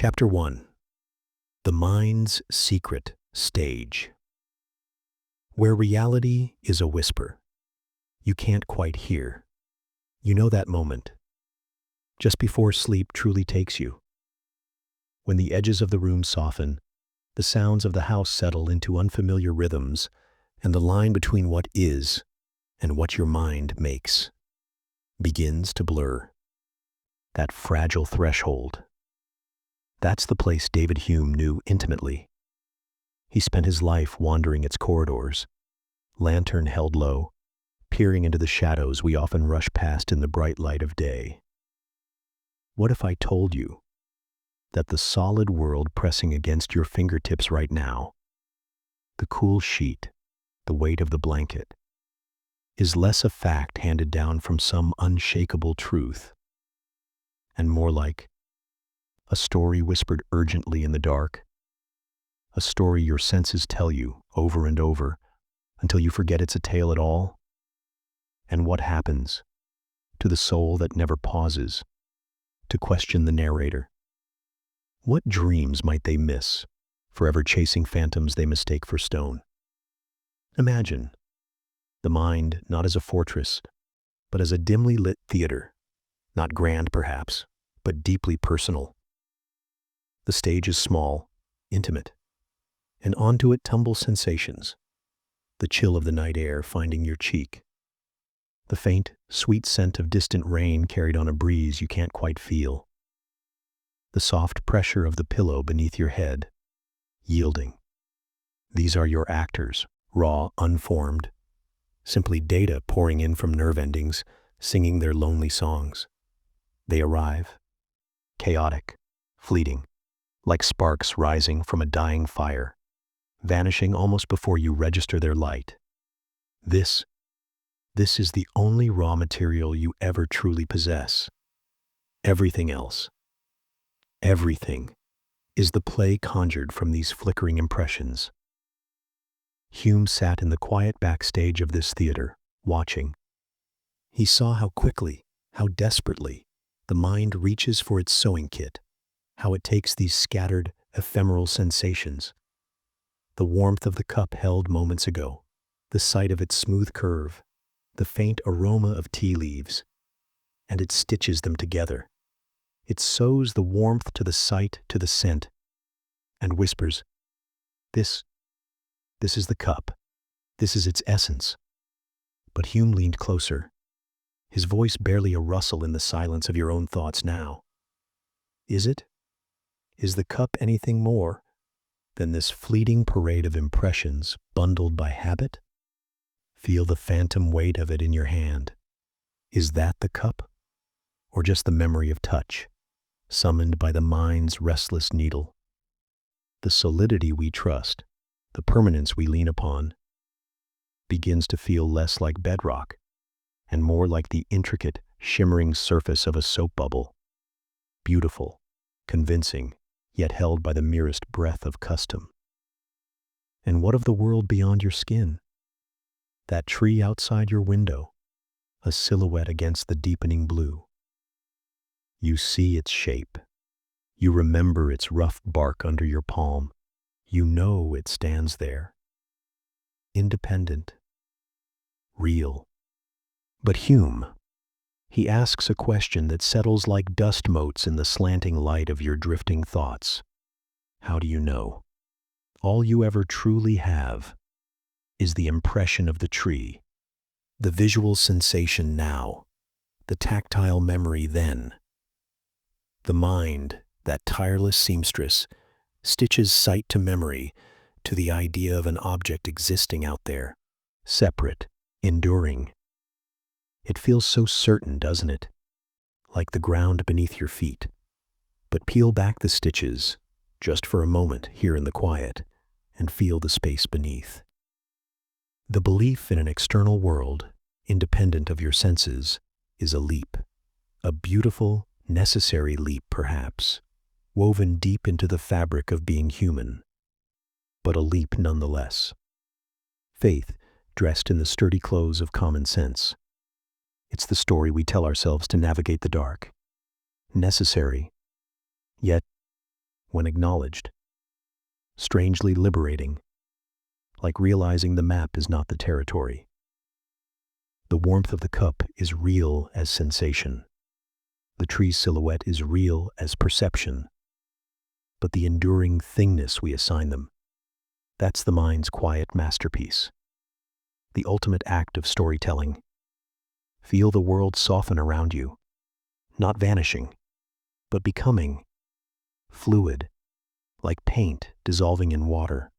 Chapter 1. The Mind's Secret Stage. Where reality is a whisper, you can't quite hear. You know that moment, just before sleep truly takes you. When the edges of the room soften, the sounds of the house settle into unfamiliar rhythms, and the line between what is and what your mind makes begins to blur. That fragile threshold. That's the place David Hume knew intimately. He spent his life wandering its corridors, lantern held low, peering into the shadows we often rush past in the bright light of day. What if I told you that the solid world pressing against your fingertips right now, the cool sheet, the weight of the blanket, is less a fact handed down from some unshakable truth, and more like a story whispered urgently in the dark, a story your senses tell you over and over until you forget it's a tale at all? And what happens to the soul that never pauses to question the narrator? What dreams might they miss, forever chasing phantoms they mistake for stone? Imagine the mind not as a fortress, but as a dimly lit theater, not grand perhaps, but deeply personal. The stage is small, intimate, and onto it tumble sensations, the chill of the night air finding your cheek, the faint, sweet scent of distant rain carried on a breeze you can't quite feel, the soft pressure of the pillow beneath your head, yielding. These are your actors, raw, unformed, simply data pouring in from nerve endings, singing their lonely songs. They arrive, chaotic, fleeting, like sparks rising from a dying fire, vanishing almost before you register their light. This is the only raw material you ever truly possess. Everything else, everything, is the play conjured from these flickering impressions. Hume sat in the quiet backstage of this theater, watching. He saw how quickly, how desperately, the mind reaches for its sewing kit, how it takes these scattered, ephemeral sensations. The warmth of the cup held moments ago, the sight of its smooth curve, the faint aroma of tea leaves, and it stitches them together. It sews the warmth to the sight, to the scent, and whispers, This is the cup. This is its essence. But Hume leaned closer, his voice barely a rustle in the silence of your own thoughts now. Is it? Is the cup anything more than this fleeting parade of impressions bundled by habit? Feel the phantom weight of it in your hand. Is that the cup? Or just the memory of touch, summoned by the mind's restless needle? The solidity we trust, the permanence we lean upon, begins to feel less like bedrock and more like the intricate, shimmering surface of a soap bubble. Beautiful, convincing, yet held by the merest breath of custom. And what of the world beyond your skin? That tree outside your window, a silhouette against the deepening blue. You see its shape. You remember its rough bark under your palm. You know it stands there. Independent. Real. But Hume, he asks a question that settles like dust motes in the slanting light of your drifting thoughts. How do you know? All you ever truly have is the impression of the tree, the visual sensation now, the tactile memory then. The mind, that tireless seamstress, stitches sight to memory, to the idea of an object existing out there, separate, enduring. It feels so certain, doesn't it? Like the ground beneath your feet. But peel back the stitches, just for a moment here in the quiet, and feel the space beneath. The belief in an external world, independent of your senses, is a leap. A beautiful, necessary leap perhaps, woven deep into the fabric of being human. But a leap nonetheless. Faith, dressed in the sturdy clothes of common sense. It's the story we tell ourselves to navigate the dark. Necessary, yet when acknowledged. Strangely liberating, like realizing the map is not the territory. The warmth of the cup is real as sensation. The tree's silhouette is real as perception. But the enduring thingness we assign them, that's the mind's quiet masterpiece. The ultimate act of storytelling. Feel the world soften around you, not vanishing, but becoming fluid, like paint dissolving in water,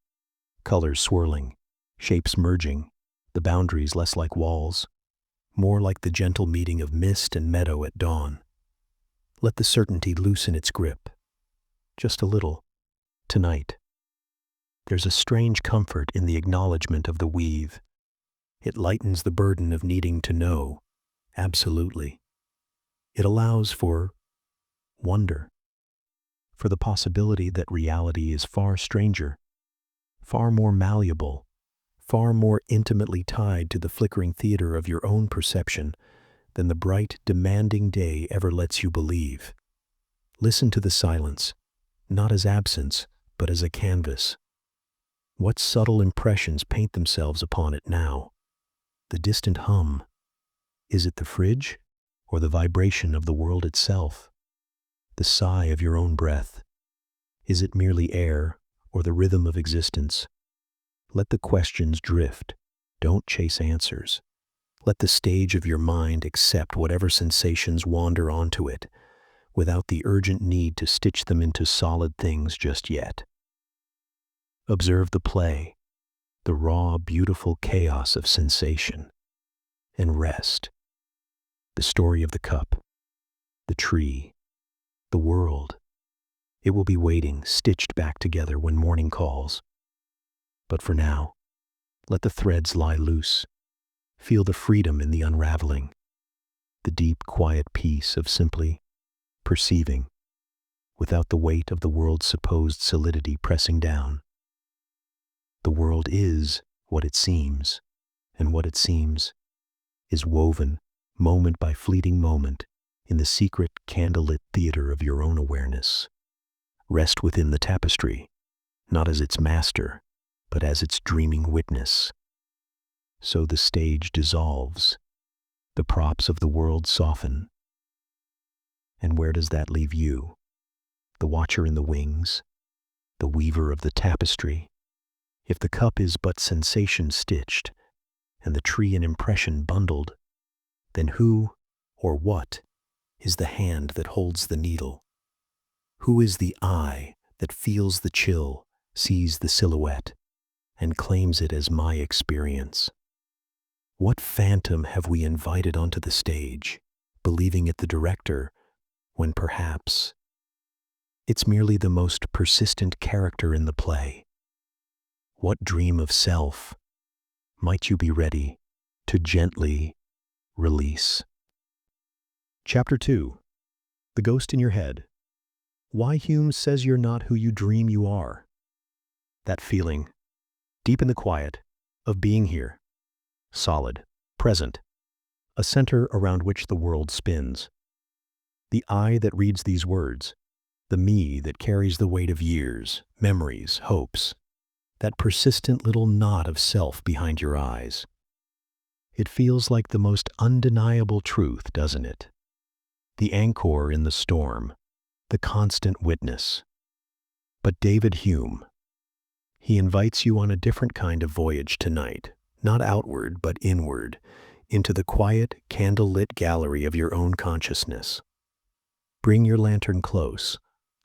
colors swirling, shapes merging, the boundaries less like walls, more like the gentle meeting of mist and meadow at dawn. Let the certainty loosen its grip, just a little, tonight. There's a strange comfort in the acknowledgement of the weave. It lightens the burden of needing to know, absolutely. It allows for wonder, for the possibility that reality is far stranger, far more malleable, far more intimately tied to the flickering theater of your own perception than the bright, demanding day ever lets you believe. Listen to the silence, not as absence, but as a canvas. What subtle impressions paint themselves upon it now? The distant hum. Is it the fridge, or the vibration of the world itself? The sigh of your own breath. Is it merely air, or the rhythm of existence? Let the questions drift. Don't chase answers. Let the stage of your mind accept whatever sensations wander onto it, without the urgent need to stitch them into solid things just yet. Observe the play, the raw, beautiful chaos of sensation, and rest. The story of the cup, the tree, the world. It will be waiting, stitched back together when morning calls. But for now, let the threads lie loose. Feel the freedom in the unraveling, the deep, quiet peace of simply perceiving, without the weight of the world's supposed solidity pressing down. The world is what it seems, and what it seems is woven, moment by fleeting moment, in the secret candlelit theater of your own awareness. Rest within the tapestry, not as its master, but as its dreaming witness. So the stage dissolves, the props of the world soften. And where does that leave you? The watcher in the wings, the weaver of the tapestry? If the cup is but sensation stitched, and the tree an impression bundled, then who or what is the hand that holds the needle? Who is the eye that feels the chill, sees the silhouette, and claims it as my experience? What phantom have we invited onto the stage, believing it the director, when perhaps it's merely the most persistent character in the play? What dream of self might you be ready to gently release? Chapter 2. The Ghost in Your Head. Why Hume says you're not who you dream you are. That feeling, deep in the quiet, of being here, solid, present, a center around which the world spins. The I that reads these words, the me that carries the weight of years, memories, hopes, that persistent little knot of self behind your eyes. It feels like the most undeniable truth, doesn't it? The anchor in the storm, the constant witness. But David Hume, he invites you on a different kind of voyage tonight, not outward but inward, into the quiet, candle-lit gallery of your own consciousness. Bring your lantern close.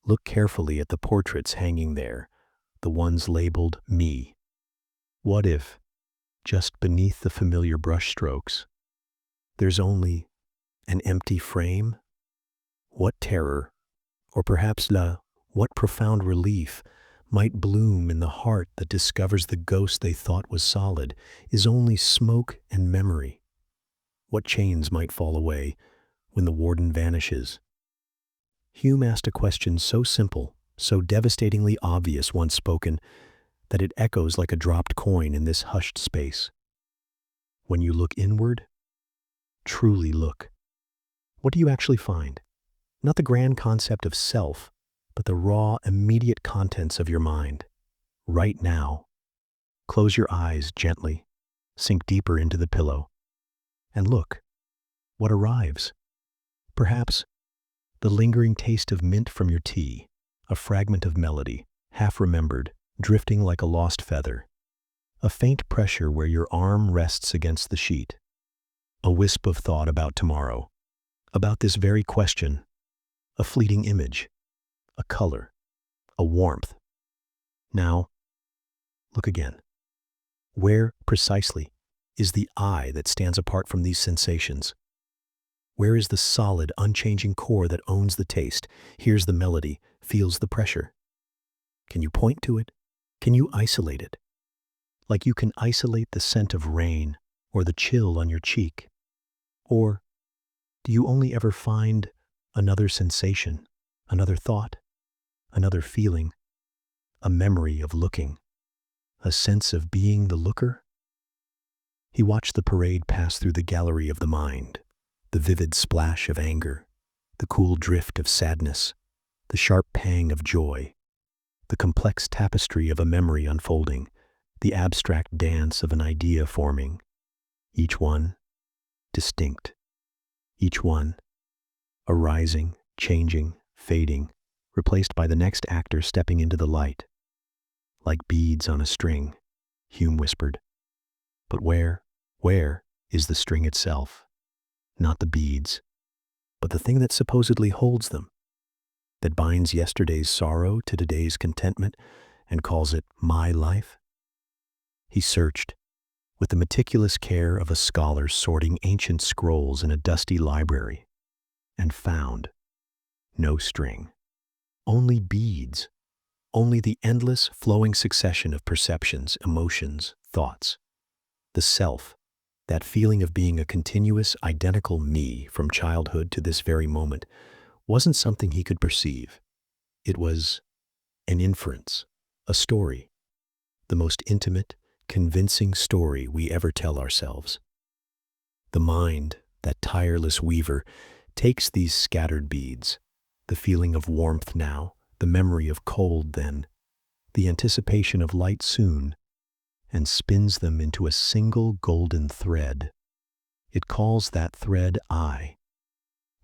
Look carefully at the portraits hanging there, the ones labeled me. What if, just beneath the familiar brushstrokes, there's only an empty frame? What terror, or perhaps what profound relief, might bloom in the heart that discovers the ghost they thought was solid is only smoke and memory? What chains might fall away when the warden vanishes? Hume asked a question so simple, so devastatingly obvious once spoken, that it echoes like a dropped coin in this hushed space. When you look inward, truly look, what do you actually find? Not the grand concept of self, but the raw, immediate contents of your mind, right now. Close your eyes gently, sink deeper into the pillow, and look what arrives. Perhaps the lingering taste of mint from your tea, a fragment of melody, half remembered, drifting like a lost feather, a faint pressure where your arm rests against the sheet, a wisp of thought about tomorrow, about this very question, a fleeting image, a color, a warmth. Now, look again. Where, precisely, is the I that stands apart from these sensations? Where is the solid, unchanging core that owns the taste, hears the melody, feels the pressure? Can you point to it? Can you isolate it? Like you can isolate the scent of rain or the chill on your cheek? Or do you only ever find another sensation, another thought, another feeling, a memory of looking, a sense of being the looker? He watched the parade pass through the gallery of the mind, the vivid splash of anger, the cool drift of sadness, the sharp pang of joy, the complex tapestry of a memory unfolding, the abstract dance of an idea forming, each one distinct, each one arising, changing, fading, replaced by the next actor stepping into the light. Like beads on a string, Hume whispered. But where is the string itself? Not the beads, but the thing that supposedly holds them, that binds yesterday's sorrow to today's contentment and calls it my life? He searched, with the meticulous care of a scholar sorting ancient scrolls in a dusty library, and found no string, only beads, only the endless flowing succession of perceptions, emotions, thoughts. The self, that feeling of being a continuous, identical me from childhood to this very moment, wasn't something he could perceive. It was an inference, a story, the most intimate, convincing story we ever tell ourselves. The mind, that tireless weaver, takes these scattered beads, the feeling of warmth now, the memory of cold then, the anticipation of light soon, and spins them into a single golden thread. It calls that thread I,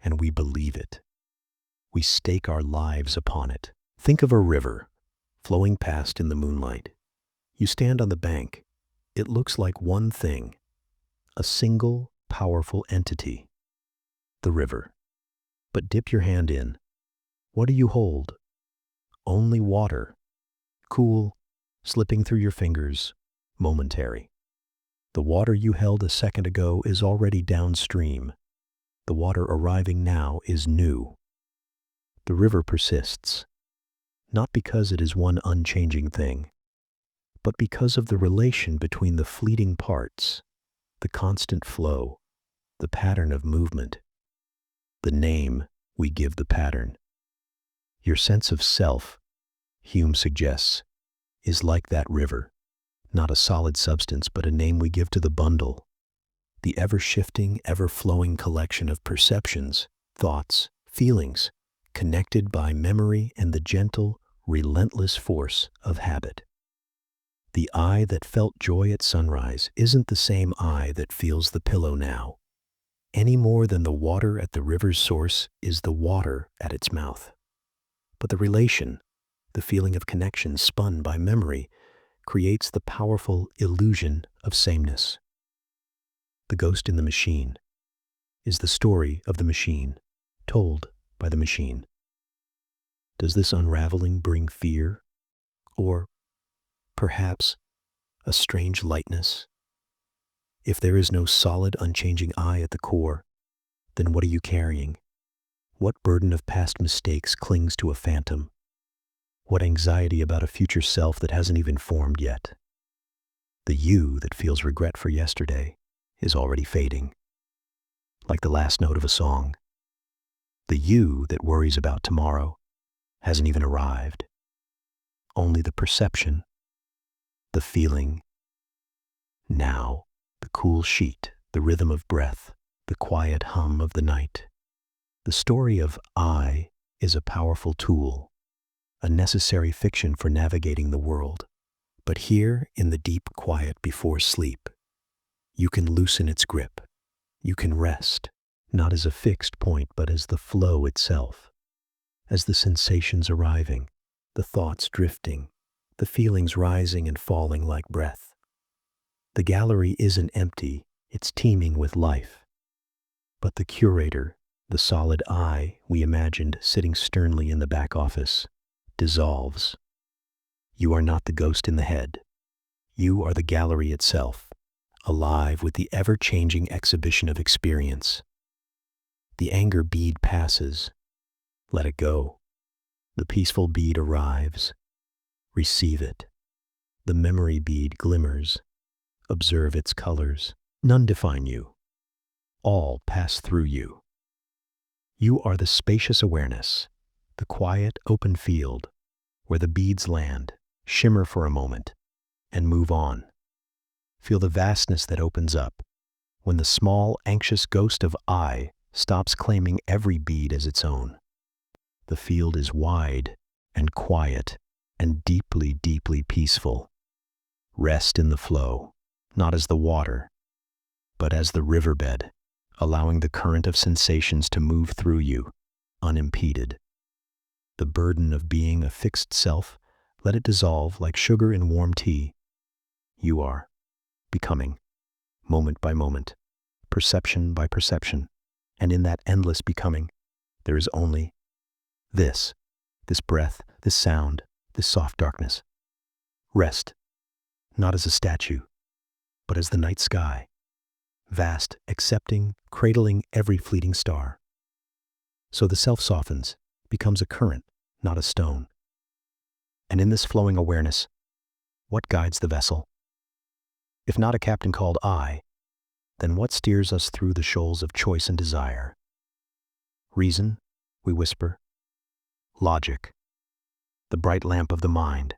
and we believe it. We stake our lives upon it. Think of a river, flowing past in the moonlight. You stand on the bank. It looks like one thing, a single, powerful entity, the river. But dip your hand in. What do you hold? Only water, cool, slipping through your fingers, momentary. The water you held a second ago is already downstream. The water arriving now is new. The river persists, not because it is one unchanging thing, but because of the relation between the fleeting parts, the constant flow, the pattern of movement, the name we give the pattern. Your sense of self, Hume suggests, is like that river, not a solid substance, but a name we give to the bundle, the ever-shifting, ever-flowing collection of perceptions, thoughts, feelings, connected by memory and the gentle, relentless force of habit. The I that felt joy at sunrise isn't the same I that feels the pillow now, any more than the water at the river's source is the water at its mouth. But the relation, the feeling of connection spun by memory, creates the powerful illusion of sameness. The ghost in the machine is the story of the machine, told by the machine. Does this unraveling bring fear, or perhaps a strange lightness? If there is no solid, unchanging I at the core, then what are you carrying? What burden of past mistakes clings to a phantom? What anxiety about a future self that hasn't even formed yet? The you that feels regret for yesterday is already fading, like the last note of a song. The you that worries about tomorrow hasn't even arrived. Only the perception, the feeling, now, the cool sheet, the rhythm of breath, the quiet hum of the night. The story of I is a powerful tool, a necessary fiction for navigating the world. But here, in the deep quiet before sleep, you can loosen its grip. You can rest, not as a fixed point, but as the flow itself, as the sensations arriving, the thoughts drifting, the feelings rising and falling like breath. The gallery isn't empty, it's teeming with life. But the curator, the solid I we imagined sitting sternly in the back office, dissolves. You are not the ghost in the head. You are the gallery itself, alive with the ever-changing exhibition of experience. The anger bead passes. Let it go. The peaceful bead arrives. Receive it. The memory bead glimmers. Observe its colors. None define you. All pass through you. You are the spacious awareness, the quiet, open field, where the beads land, shimmer for a moment, and move on. Feel the vastness that opens up when the small, anxious ghost of I stops claiming every bead as its own. The field is wide and quiet and deeply, deeply peaceful. Rest in the flow, not as the water, but as the riverbed, allowing the current of sensations to move through you, unimpeded. The burden of being a fixed self, let it dissolve like sugar in warm tea. You are becoming, moment by moment, perception by perception, and in that endless becoming, there is only this breath, this sound, this soft darkness. Rest, not as a statue, but as the night sky, vast, accepting, cradling every fleeting star. So the self softens, becomes a current, not a stone. And in this flowing awareness, what guides the vessel? If not a captain called I, then what steers us through the shoals of choice and desire? Reason, we whisper. Logic, the bright lamp of the mind.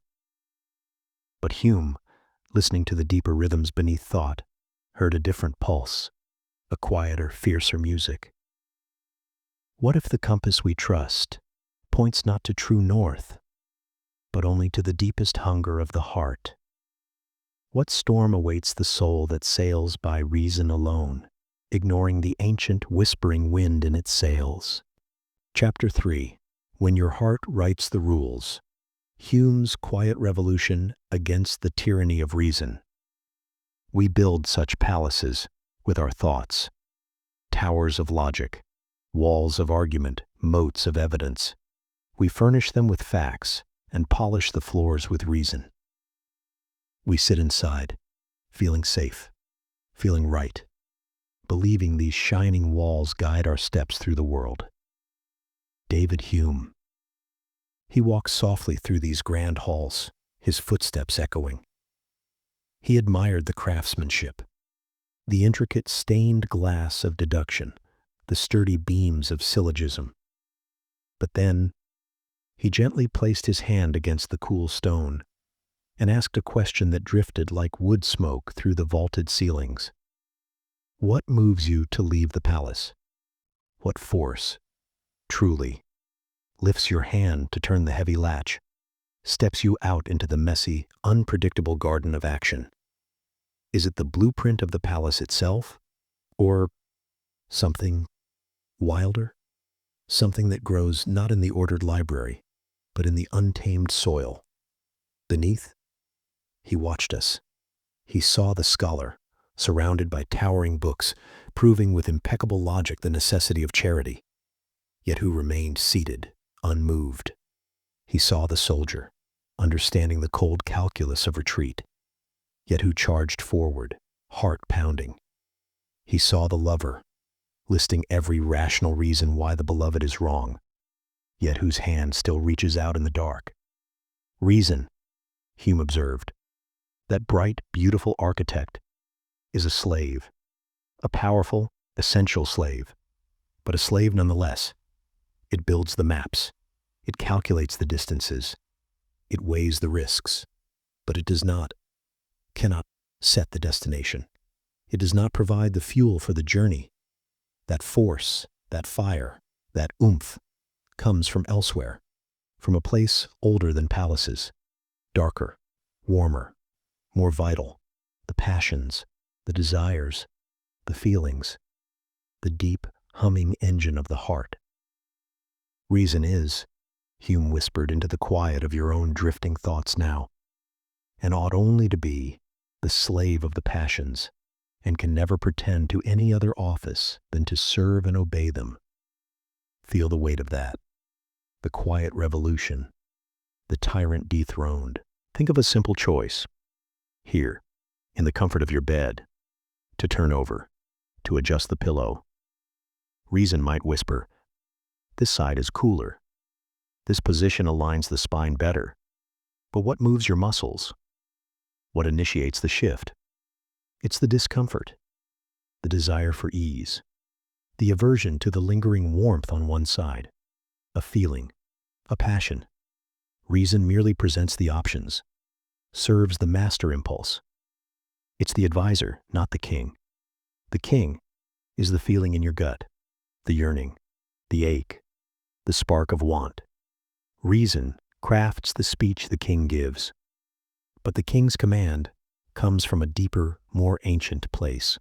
But Hume, listening to the deeper rhythms beneath thought, heard a different pulse, a quieter, fiercer music. What if the compass we trust points not to true north, but only to the deepest hunger of the heart? What storm awaits the soul that sails by reason alone, ignoring the ancient whispering wind in its sails? Chapter 3. When Your Heart Writes the Rules. Hume's quiet revolution against the tyranny of reason. We build such palaces with our thoughts, towers of logic, walls of argument, moats of evidence. We furnish them with facts and polish the floors with reason. We sit inside, feeling safe, feeling right, believing these shining walls guide our steps through the world. David Hume. He walks softly through these grand halls, his footsteps echoing. He admired the craftsmanship, the intricate stained glass of deduction, the sturdy beams of syllogism. But then, he gently placed his hand against the cool stone and asked a question that drifted like wood smoke through the vaulted ceilings. What moves you to leave the palace? What force, truly, lifts your hand to turn the heavy latch, steps you out into the messy, unpredictable garden of action? Is it the blueprint of the palace itself, or something wilder? Something that grows not in the ordered library, but in the untamed soil? Beneath, he watched us. He saw the scholar, surrounded by towering books, proving with impeccable logic the necessity of charity, yet who remained seated, unmoved. He saw the soldier, understanding the cold calculus of retreat, yet who charged forward, heart pounding. He saw the lover, listing every rational reason why the beloved is wrong, yet whose hand still reaches out in the dark. Reason, Hume observed, that bright, beautiful architect, is a slave, a powerful, essential slave, but a slave nonetheless. It builds the maps, it calculates the distances, it weighs the risks, but it cannot set the destination. It does not provide the fuel for the journey. That force, that fire, that oomph comes from elsewhere, from a place older than palaces, darker, warmer, more vital, the passions, the desires, the feelings, the deep, humming engine of the heart. Reason is, Hume whispered into the quiet of your own drifting thoughts now, and ought only to be the slave of the passions, and can never pretend to any other office than to serve and obey them. Feel the weight of that, the quiet revolution, the tyrant dethroned. Think of a simple choice, here, in the comfort of your bed, to turn over, to adjust the pillow. Reason might whisper, this side is cooler. This position aligns the spine better. But what moves your muscles? What initiates the shift? It's the discomfort, the desire for ease, the aversion to the lingering warmth on one side, a feeling, a passion. Reason merely presents the options, serves the master impulse. It's the advisor, not the king. The king is the feeling in your gut, the yearning, the ache, the spark of want. Reason crafts the speech the king gives. But the king's command comes from a deeper, more ancient place.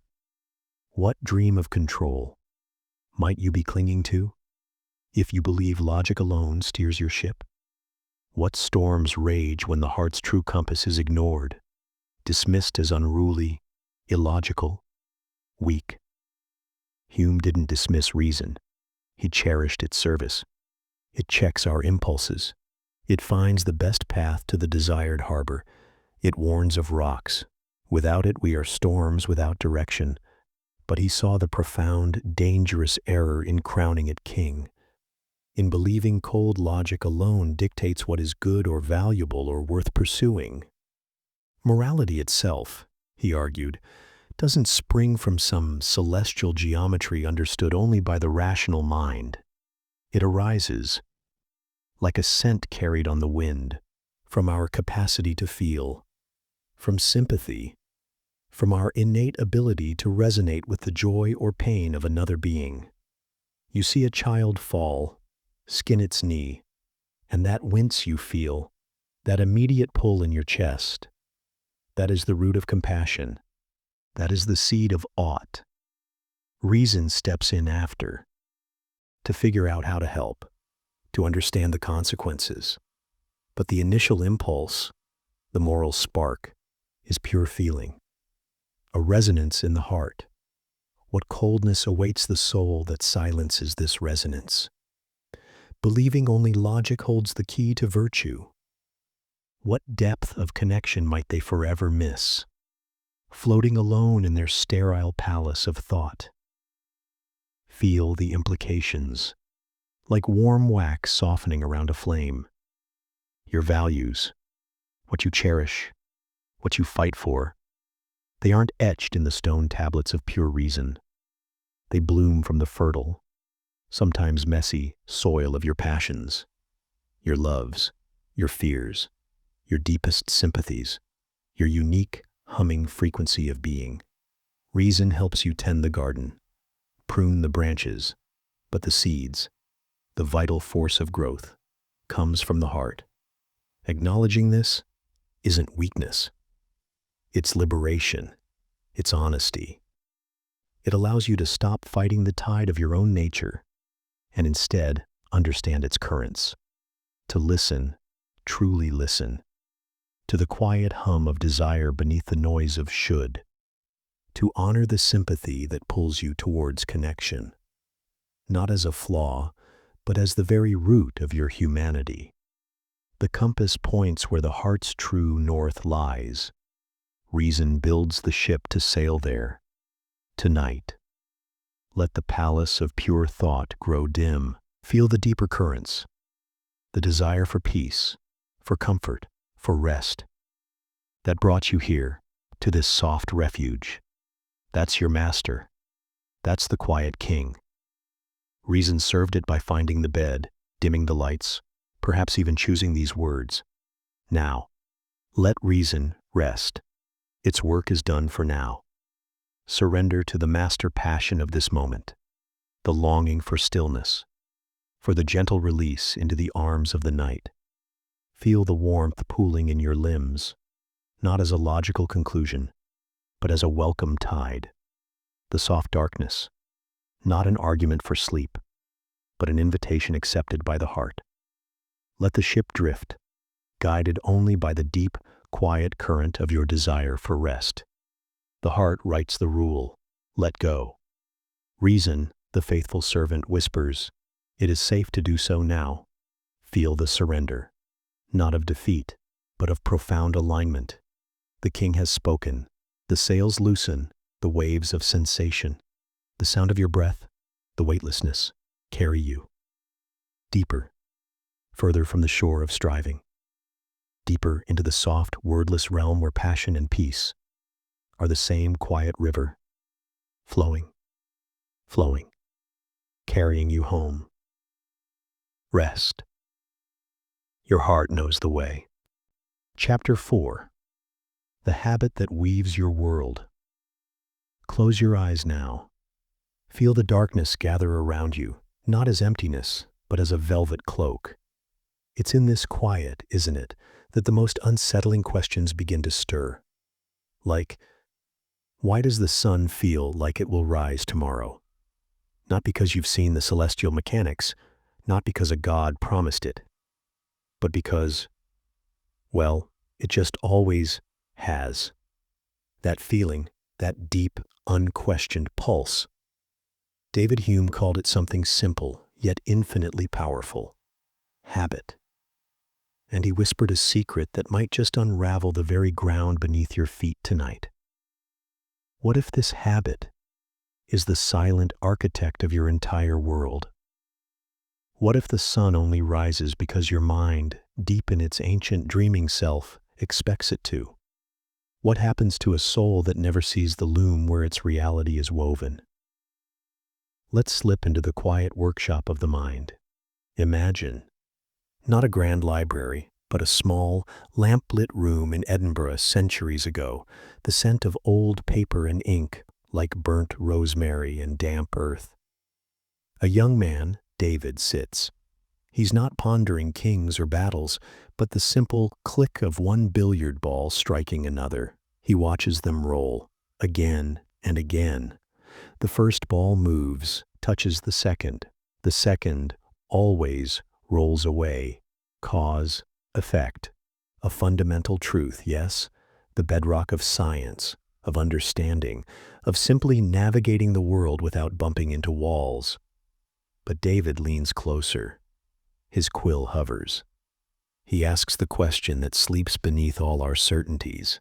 What dream of control might you be clinging to, if you believe logic alone steers your ship? What storms rage when the heart's true compass is ignored, dismissed as unruly, illogical, weak? Hume didn't dismiss reason. He cherished its service. It checks our impulses. It finds the best path to the desired harbor. It warns of rocks. Without it, we are storms without direction. But he saw the profound, dangerous error in crowning it king, in believing cold logic alone dictates what is good or valuable or worth pursuing. Morality itself, he argued, doesn't spring from some celestial geometry understood only by the rational mind. It arises, like a scent carried on the wind, from our capacity to feel, from sympathy, from our innate ability to resonate with the joy or pain of another being. You see a child fall, skin its knee, and that wince you feel, that immediate pull in your chest, that is the root of compassion. That is the seed of ought. Reason steps in after, to figure out how to help, to understand the consequences. But the initial impulse, the moral spark, is pure feeling, a resonance in the heart. What coldness awaits the soul that silences this resonance? Believing only logic holds the key to virtue. What depth of connection might they forever miss, floating alone in their sterile palace of thought? Feel the implications, like warm wax softening around a flame. Your values, what you cherish, what you fight for, they aren't etched in the stone tablets of pure reason. They bloom from the fertile, sometimes messy, soil of your passions, your loves, your fears, your deepest sympathies, your unique, humming frequency of being. Reason helps you tend the garden, prune the branches, but the seeds, the vital force of growth, comes from the heart. Acknowledging this isn't weakness. It's liberation. It's honesty. It allows you to stop fighting the tide of your own nature and instead understand its currents, to listen, truly listen, to the quiet hum of desire beneath the noise of should, to honor the sympathy that pulls you towards connection, not as a flaw, but as the very root of your humanity. The compass points where the heart's true north lies. Reason builds the ship to sail there. Tonight, let the palace of pure thought grow dim. Feel the deeper currents, the desire for peace, for comfort, for rest, that brought you here, to this soft refuge. That's your master. That's the quiet king. Reason served it by finding the bed, dimming the lights, perhaps even choosing these words. Now, let reason rest. Its work is done for now. Surrender to the master passion of this moment, the longing for stillness, for the gentle release into the arms of the night. Feel the warmth pooling in your limbs, not as a logical conclusion, but as a welcome tide. The soft darkness, not an argument for sleep, but an invitation accepted by the heart. Let the ship drift, guided only by the deep, quiet current of your desire for rest. The heart writes the rule, let go. Reason, the faithful servant, whispers, it is safe to do so now. Feel the surrender, not of defeat, but of profound alignment. The king has spoken. The sails loosen, the waves of sensation. The sound of your breath, the weightlessness, carry you. Deeper, further from the shore of striving. Deeper into the soft, wordless realm where passion and peace are the same quiet river, flowing, flowing, carrying you home. Rest. Your heart knows the way. Chapter 4. The habit that weaves your world. Close your eyes now. Feel the darkness gather around you, not as emptiness, but as a velvet cloak. It's in this quiet, isn't it, that the most unsettling questions begin to stir. Like, why does the sun feel like it will rise tomorrow? Not because you've seen the celestial mechanics, not because a god promised it, but because, well, it just always has. That feeling, that deep, unquestioned pulse. David Hume called it something simple, yet infinitely powerful. Habit. And he whispered a secret that might just unravel the very ground beneath your feet tonight. What if this habit is the silent architect of your entire world? What if the sun only rises because your mind, deep in its ancient dreaming self, expects it to? What happens to a soul that never sees the loom where its reality is woven? Let's slip into the quiet workshop of the mind. Imagine, not a grand library, but a small, lamp-lit room in Edinburgh centuries ago, the scent of old paper and ink, like burnt rosemary and damp earth. A young man, David, sits. He's not pondering kings or battles, but the simple click of one billiard ball striking another. He watches them roll, again and again. The first ball moves, touches the second. The second always rolls away. Cause, effect. A fundamental truth, yes? The bedrock of science, of understanding, of simply navigating the world without bumping into walls. But David leans closer. His quill hovers. He asks the question that sleeps beneath all our certainties.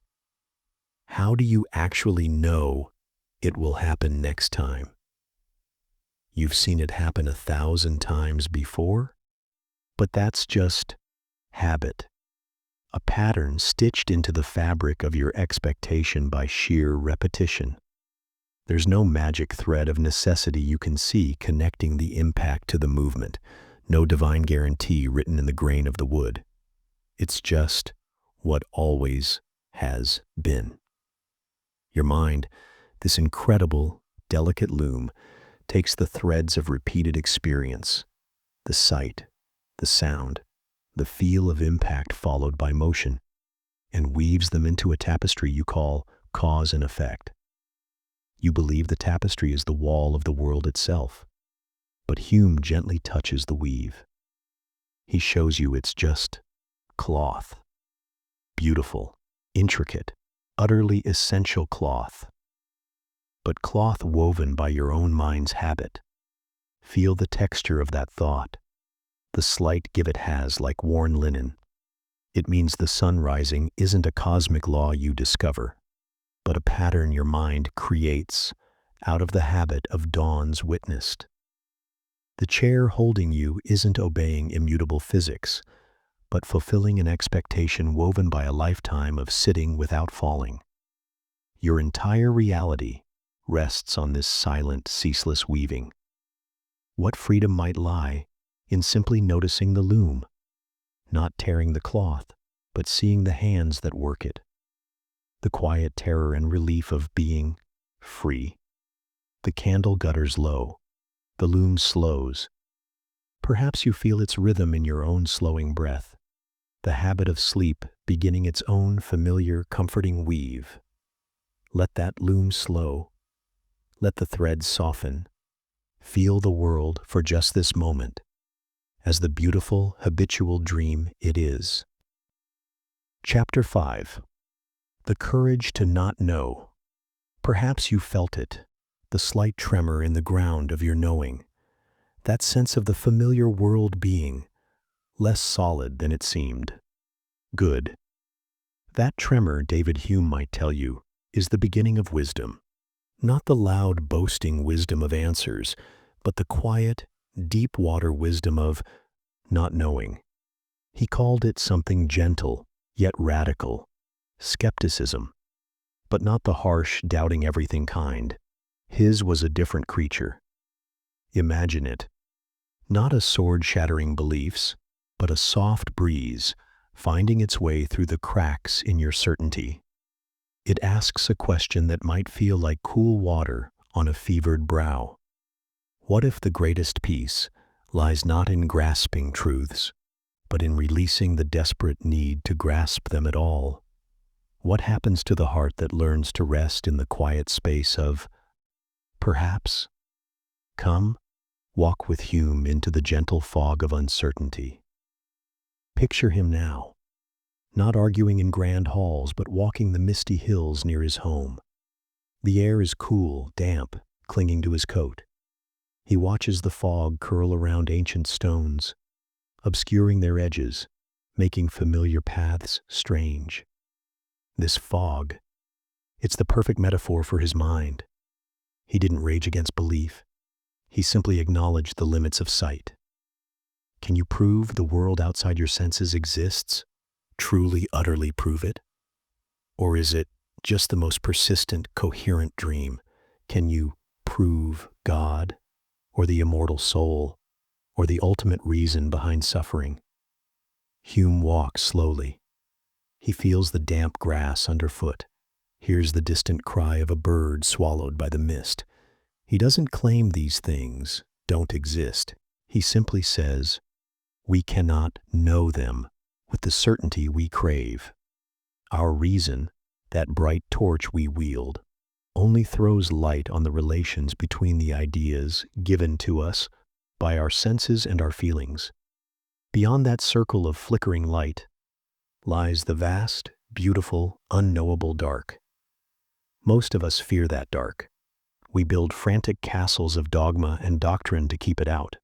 How do you actually know it will happen next time? You've seen it happen 1,000 times before? But that's just habit. A pattern stitched into the fabric of your expectation by sheer repetition. There's no magic thread of necessity you can see connecting the impact to the movement, no divine guarantee written in the grain of the wood. It's just what always has been. Your mind, this incredible, delicate loom, takes the threads of repeated experience, the sight, the sound, the feel of impact followed by motion, and weaves them into a tapestry you call cause and effect. You believe the tapestry is the wall of the world itself, but Hume gently touches the weave. He shows you it's just cloth. Beautiful, intricate, utterly essential cloth. But cloth woven by your own mind's habit. Feel the texture of that thought, the slight give it has like worn linen. It means the sun rising isn't a cosmic law you discover, but a pattern your mind creates out of the habit of dawns witnessed. The chair holding you isn't obeying immutable physics, but fulfilling an expectation woven by a lifetime of sitting without falling. Your entire reality rests on this silent, ceaseless weaving. What freedom might lie in simply noticing the loom, not tearing the cloth, but seeing the hands that work it. The quiet terror and relief of being free. The candle gutters low. The loom slows. Perhaps you feel its rhythm in your own slowing breath. the habit of sleep beginning its own familiar, comforting weave. Let that loom slow. Let the threads soften. Feel the world for just this moment as the beautiful, habitual dream it is. Chapter 5. The courage to not know. Perhaps you felt it, the slight tremor in the ground of your knowing, that sense of the familiar world being less solid than it seemed. Good. That tremor, David Hume might tell you, is the beginning of wisdom. Not the loud, boasting wisdom of answers, but the quiet, deep-water wisdom of not knowing. He called it something gentle, yet radical, skepticism, but not the harsh, doubting everything kind. His was a different creature. Imagine it. Not a sword-shattering beliefs, but a soft breeze, finding its way through the cracks in your certainty. It asks a question that might feel like cool water on a fevered brow. What if the greatest peace lies not in grasping truths, but in releasing the desperate need to grasp them at all? What happens to the heart that learns to rest in the quiet space of perhaps? Come, walk with Hume into the gentle fog of uncertainty. Picture him now, not arguing in grand halls, but walking the misty hills near his home. The air is cool, damp, clinging to his coat. He watches the fog curl around ancient stones, obscuring their edges, making familiar paths strange. This fog, it's the perfect metaphor for his mind. He didn't rage against belief. He simply acknowledged the limits of sight. Can you prove the world outside your senses exists? Truly, utterly prove it? Or is it just the most persistent, coherent dream? Can you prove God, or the immortal soul, or the ultimate reason behind suffering? Hume walks slowly. He feels the damp grass underfoot, hears the distant cry of a bird swallowed by the mist. He doesn't claim these things don't exist. He simply says, we cannot know them with the certainty we crave. Our reason, that bright torch we wield, only throws light on the relations between the ideas given to us by our senses and our feelings. Beyond that circle of flickering light lies the vast, beautiful, unknowable dark. Most of us fear that dark. We build frantic castles of dogma and doctrine to keep it out.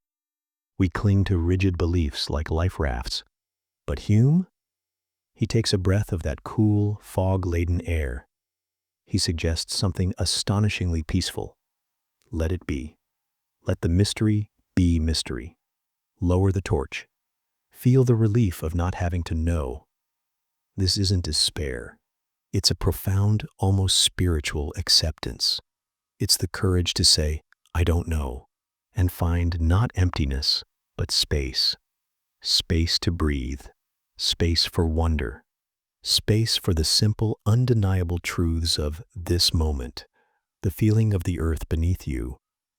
We cling to rigid beliefs like life rafts. But Hume? He takes a breath of that cool, fog-laden air. He suggests something astonishingly peaceful. Let it be. Let the mystery be mystery. Lower the torch. Feel the relief of not having to know. This isn't despair. It's a profound, almost spiritual acceptance. It's the courage to say, I don't know, and find not emptiness, but space. Space to breathe. Space for wonder. Space for the simple, undeniable truths of this moment. The feeling of the earth beneath you,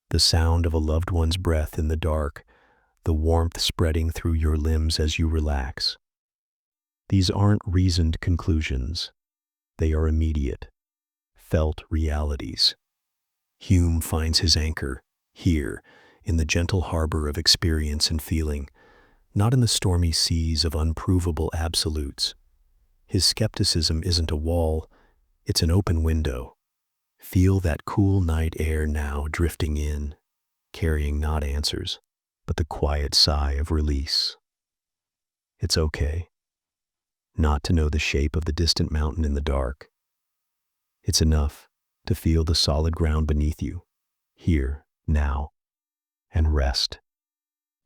the sound of a loved one's breath in the dark, the warmth spreading through your limbs as you relax. These aren't reasoned conclusions. They are immediate, felt realities. Hume finds his anchor here, in the gentle harbor of experience and feeling, not in the stormy seas of unprovable absolutes. His skepticism isn't a wall, it's an open window. Feel that cool night air now drifting in, carrying not answers, but the quiet sigh of release. It's okay not to know the shape of the distant mountain in the dark. It's enough to feel the solid ground beneath you, here, now, and rest.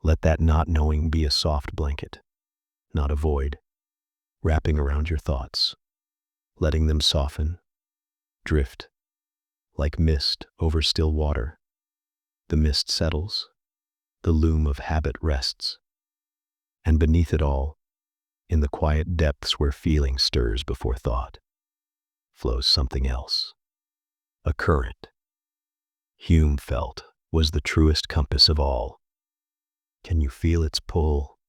Let that not knowing be a soft blanket, not a void, wrapping around your thoughts, letting them soften, drift, like mist over still water. The mist settles, the loom of habit rests, and beneath it all, in the quiet depths where feeling stirs before thought, flows something else. A current, Hume felt, was the truest compass of all. Can you feel its pull?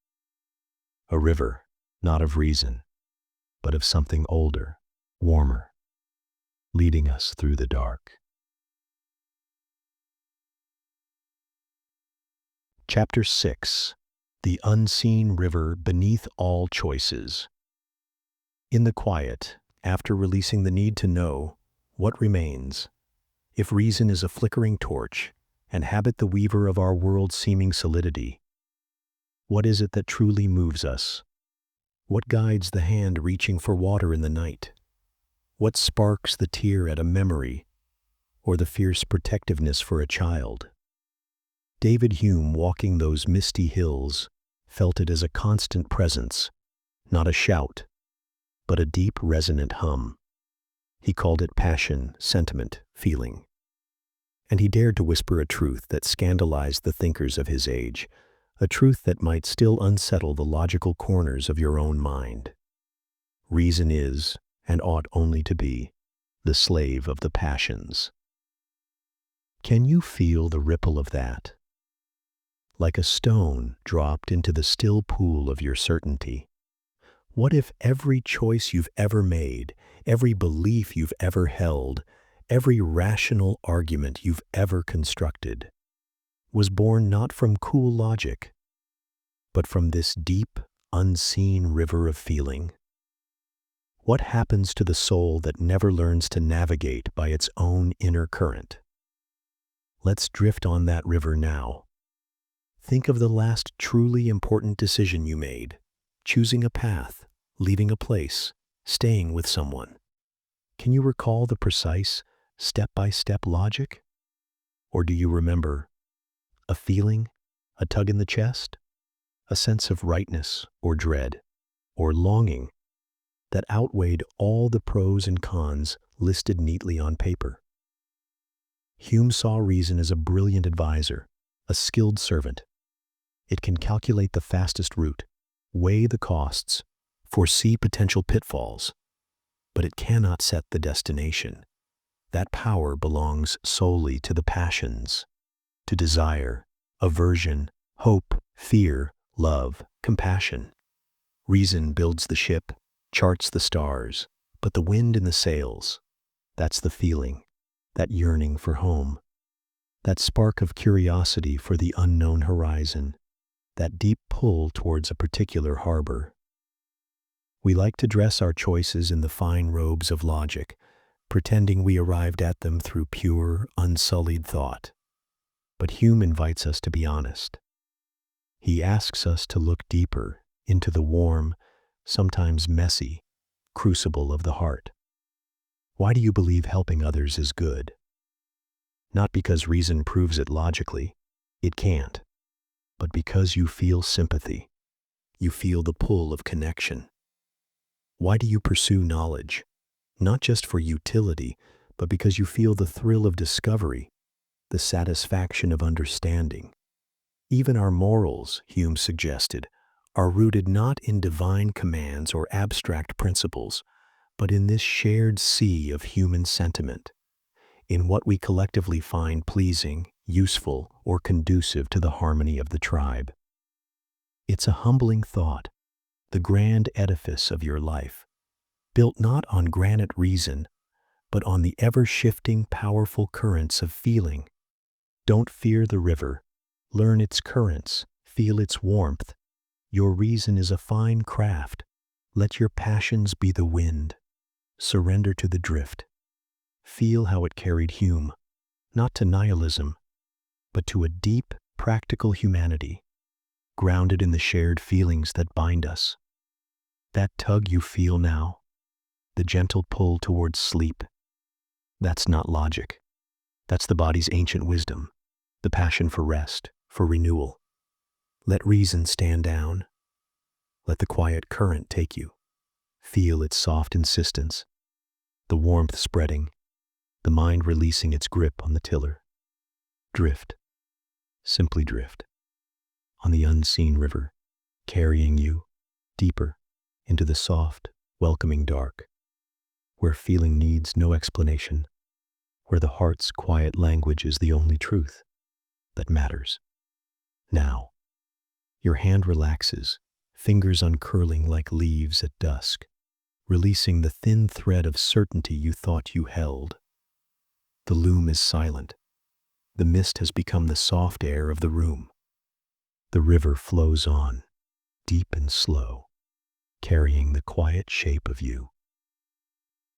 A river, not of reason, but of something older, warmer, leading us through the dark. Chapter 6. The Unseen River Beneath All Choices. In the quiet, after releasing the need to know, what remains? If reason is a flickering torch, and habit the weaver of our world's seeming solidity, what is it that truly moves us? What guides the hand reaching for water in the night? What sparks the tear at a memory, or the fierce protectiveness for a child? David Hume, walking those misty hills, felt it as a constant presence, not a shout, but a deep resonant hum. He called it passion, sentiment, feeling. And he dared to whisper a truth that scandalized the thinkers of his age, a truth that might still unsettle the logical corners of your own mind. Reason is, and ought only to be, the slave of the passions. Can you feel the ripple of that? Like a stone dropped into the still pool of your certainty. What if every choice you've ever made, every belief you've ever held, every rational argument you've ever constructed, was born not from cool logic, but from this deep, unseen river of feeling? What happens to the soul that never learns to navigate by its own inner current? Let's drift on that river now. Think of the last truly important decision you made, choosing a path, leaving a place, staying with someone. Can you recall the precise, step-by-step logic? Or do you remember a feeling, a tug in the chest, a sense of rightness or dread, or longing that outweighed all the pros and cons listed neatly on paper? Hume saw reason as a brilliant advisor, a skilled servant. It can calculate the fastest route, weigh the costs, foresee potential pitfalls, but it cannot set the destination. That power belongs solely to the passions, to desire, aversion, hope, fear, love, compassion. Reason builds the ship, charts the stars, but the wind in the sails, that's the feeling, that yearning for home, that spark of curiosity for the unknown horizon, that deep pull towards a particular harbor. We like to dress our choices in the fine robes of logic, pretending we arrived at them through pure, unsullied thought. But Hume invites us to be honest. He asks us to look deeper into the warm, sometimes messy, crucible of the heart. Why do you believe helping others is good? Not because reason proves it logically, it can't, but because you feel sympathy. You feel the pull of connection. Why do you pursue knowledge? Not just for utility, but because you feel the thrill of discovery, the satisfaction of understanding. Even our morals, Hume suggested, are rooted not in divine commands or abstract principles, but in this shared sea of human sentiment, in what we collectively find pleasing, useful, or conducive to the harmony of the tribe. It's a humbling thought, the grand edifice of your life, built not on granite reason, but on the ever-shifting, powerful currents of feeling. Don't fear the river. Learn its currents, feel its warmth. Your reason is a fine craft. Let your passions be the wind. Surrender to the drift. Feel how it carried Hume, not to nihilism, but to a deep, practical humanity, grounded in the shared feelings that bind us. That tug you feel now, the gentle pull towards sleep, that's not logic. That's the body's ancient wisdom, the passion for rest, for renewal. Let reason stand down. Let the quiet current take you. Feel its soft insistence, the warmth spreading, the mind releasing its grip on the tiller. Drift, simply drift, on the unseen river, carrying you deeper into the soft, welcoming dark, where feeling needs no explanation, where the heart's quiet language is the only truth that matters. Now, your hand relaxes, fingers uncurling like leaves at dusk, releasing the thin thread of certainty you thought you held. The loom is silent. The mist has become the soft air of the room. The river flows on, deep and slow, carrying the quiet shape of you.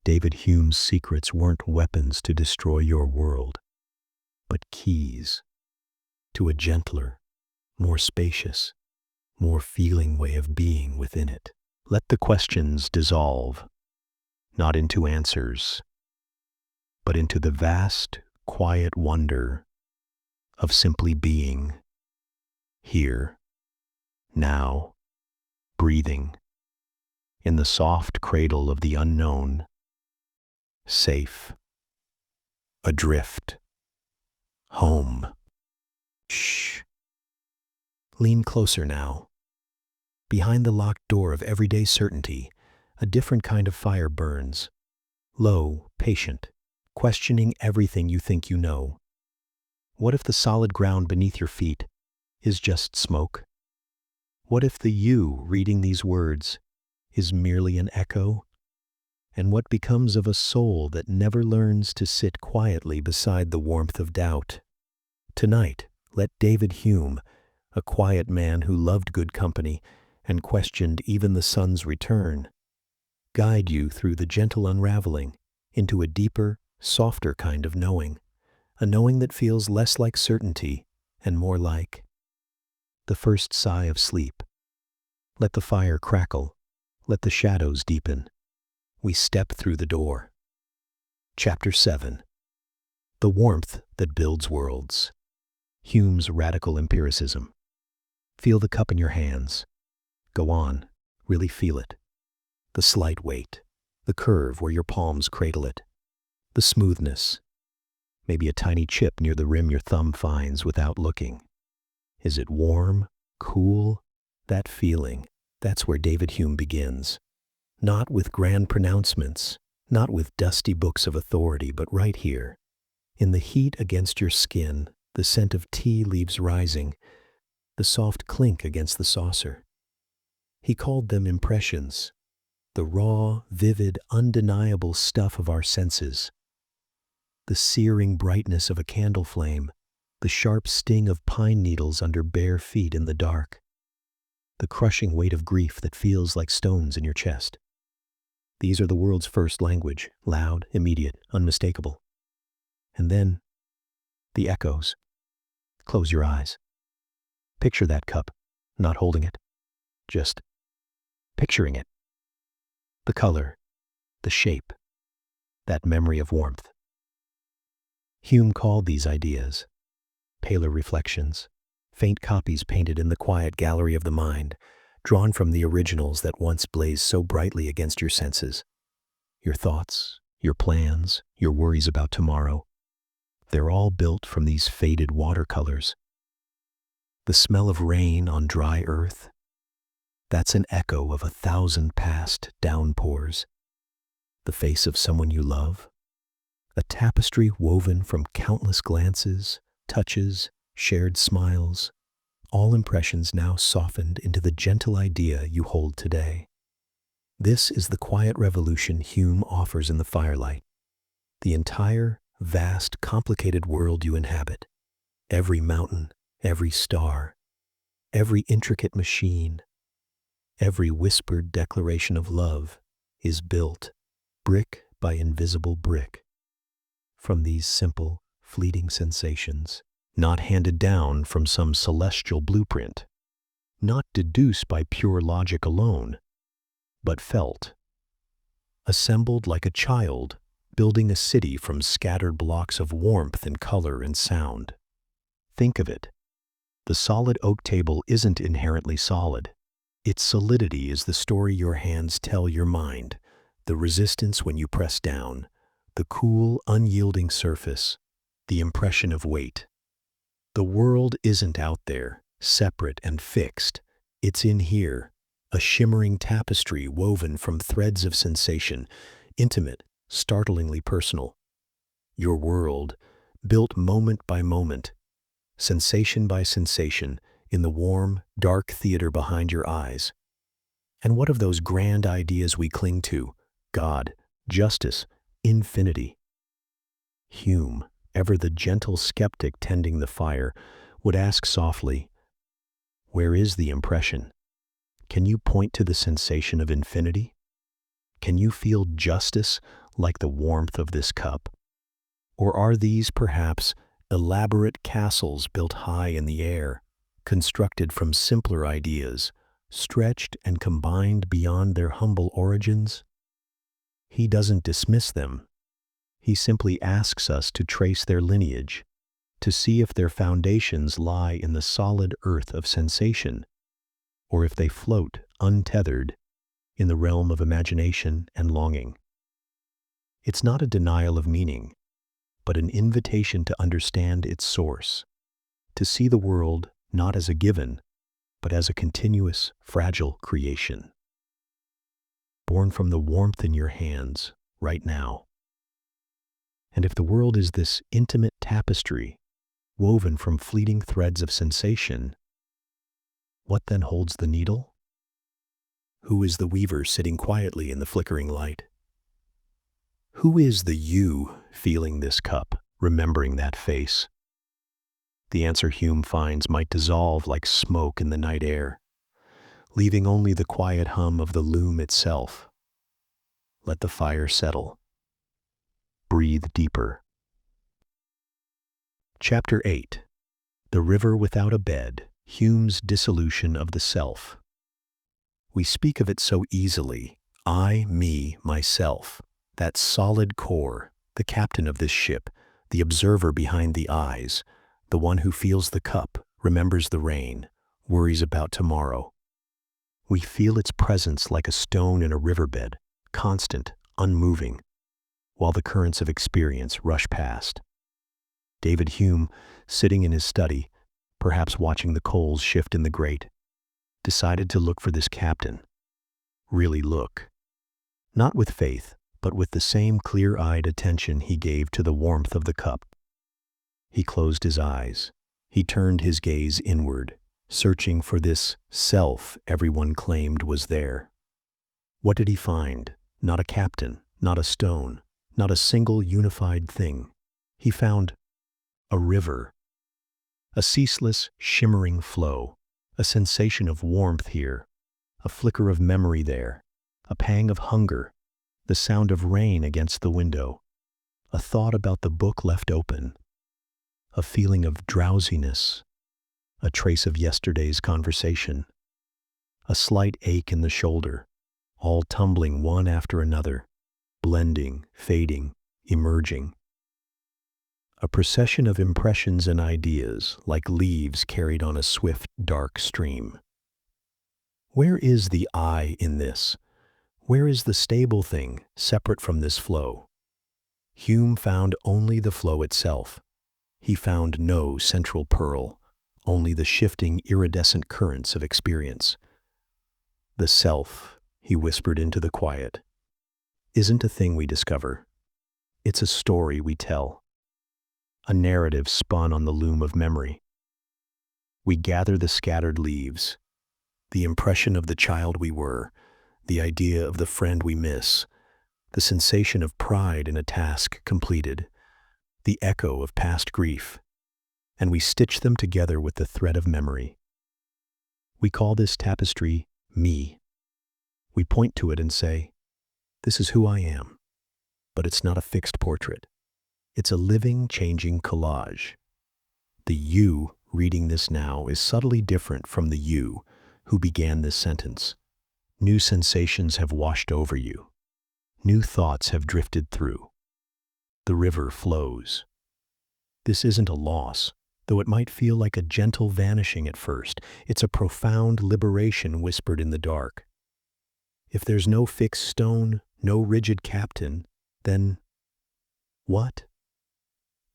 David Hume's secrets weren't weapons to destroy your world, but keys to a gentler, more spacious, more feeling way of being within it. Let the questions dissolve, not into answers, but into the vast, quiet wonder of simply being here, now, breathing, in the soft cradle of the unknown, safe, adrift, home. Shh. Lean closer now. Behind the locked door of everyday certainty, a different kind of fire burns. Low, patient, questioning everything you think you know. What if the solid ground beneath your feet is just smoke? What if the you reading these words is merely an echo? And what becomes of a soul that never learns to sit quietly beside the warmth of doubt? Tonight, let David Hume, a quiet man who loved good company and questioned even the sun's return, guide you through the gentle unraveling into a deeper, softer kind of knowing, a knowing that feels less like certainty and more like the first sigh of sleep. Let the fire crackle, let the shadows deepen. We step through the door. Chapter 7. The Warmth That Builds Worlds. Hume's Radical Empiricism. Feel the cup in your hands. Go on, really feel it. The slight weight, the curve where your palms cradle it, the smoothness, maybe a tiny chip near the rim your thumb finds without looking. Is it warm, cool? That feeling, that's where David Hume begins. Not with grand pronouncements, not with dusty books of authority, but right here, in the heat against your skin, the scent of tea leaves rising, the soft clink against the saucer. He called them impressions, the raw, vivid, undeniable stuff of our senses. The searing brightness of a candle flame, the sharp sting of pine needles under bare feet in the dark, the crushing weight of grief that feels like stones in your chest. These are the world's first language, loud, immediate, unmistakable. And then, the echoes. Close your eyes. Picture that cup, not holding it, just picturing it. The color, the shape, that memory of warmth. Hume called these ideas paler reflections, faint copies painted in the quiet gallery of the mind, drawn from the originals that once blazed so brightly against your senses. Your thoughts, your plans, your worries about tomorrow, they're all built from these faded watercolors. The smell of rain on dry earth, that's an echo of 1,000 past downpours. The face of someone you love, a tapestry woven from countless glances, touches, shared smiles, all impressions now softened into the gentle idea you hold today. This is the quiet revolution Hume offers in the firelight. The entire, vast, complicated world you inhabit, every mountain, every star, every intricate machine, every whispered declaration of love is built, brick by invisible brick, from these simple, fleeting sensations, not handed down from some celestial blueprint, not deduced by pure logic alone, but felt, assembled like a child building a city from scattered blocks of warmth and color and sound. Think of it. The solid oak table isn't inherently solid. Its solidity is the story your hands tell your mind, the resistance when you press down, the cool, unyielding surface, the impression of weight. The world isn't out there, separate and fixed. It's in here, a shimmering tapestry woven from threads of sensation, intimate, startlingly personal. Your world, built moment by moment, sensation by sensation, in the warm, dark theater behind your eyes, And what of those grand ideas we cling to? God, justice, infinity. Hume, ever the gentle skeptic tending the fire, would ask softly, where is the impression? Can you point to the sensation of infinity? Can you feel justice like the warmth of this cup? Or are these perhaps elaborate castles built high in the air, constructed from simpler ideas, stretched and combined beyond their humble origins? He doesn't dismiss them. He simply asks us to trace their lineage, to see if their foundations lie in the solid earth of sensation, or if they float, untethered, in the realm of imagination and longing. It's not a denial of meaning, but an invitation to understand its source, to see the world not as a given, but as a continuous, fragile creation, born from the warmth in your hands right now. And if the world is this intimate tapestry, woven from fleeting threads of sensation, what then holds the needle? Who is the weaver sitting quietly in the flickering light? Who is the you feeling this cup, remembering that face? The answer Hume finds might dissolve like smoke in the night air, leaving only the quiet hum of the loom itself. Let the fire settle. Breathe deeper. Chapter 8. The River Without a Bed, Hume's Dissolution of the Self. We speak of it so easily, I, me, myself, that solid core, the captain of this ship, the observer behind the eyes, the one who feels the cup, remembers the rain, worries about tomorrow. We feel its presence like a stone in a riverbed, constant, unmoving, while the currents of experience rush past. David Hume, sitting in his study, perhaps watching the coals shift in the grate, decided to look for this captain. Really look. Not with faith, but with the same clear-eyed attention he gave to the warmth of the cup. He closed his eyes. He turned his gaze inward, searching for this self everyone claimed was there. What did he find? Not a captain, not a stone, not a single unified thing. He found a river, a ceaseless, shimmering flow, a sensation of warmth here, a flicker of memory there, a pang of hunger, the sound of rain against the window, a thought about the book left open, a feeling of drowsiness, a trace of yesterday's conversation, a slight ache in the shoulder, all tumbling one after another, blending, fading, emerging. A procession of impressions and ideas, like leaves carried on a swift, dark stream. Where is the I in this? Where is the stable thing, separate from this flow? Hume found only the flow itself. He found no central pearl, only the shifting, iridescent currents of experience. The self, he whispered into the quiet, isn't a thing we discover. It's a story we tell. A narrative spun on the loom of memory. We gather the scattered leaves, the impression of the child we were, the idea of the friend we miss, the sensation of pride in a task completed, the echo of past grief, and we stitch them together with the thread of memory. We call this tapestry me. We point to it and say, this is who I am, but it's not a fixed portrait. It's a living, changing collage. The you reading this now is subtly different from the you who began this sentence. New sensations have washed over you. New thoughts have drifted through. The river flows. This isn't a loss, though it might feel like a gentle vanishing at first. It's a profound liberation whispered in the dark. If there's no fixed stone, no rigid captain, then what?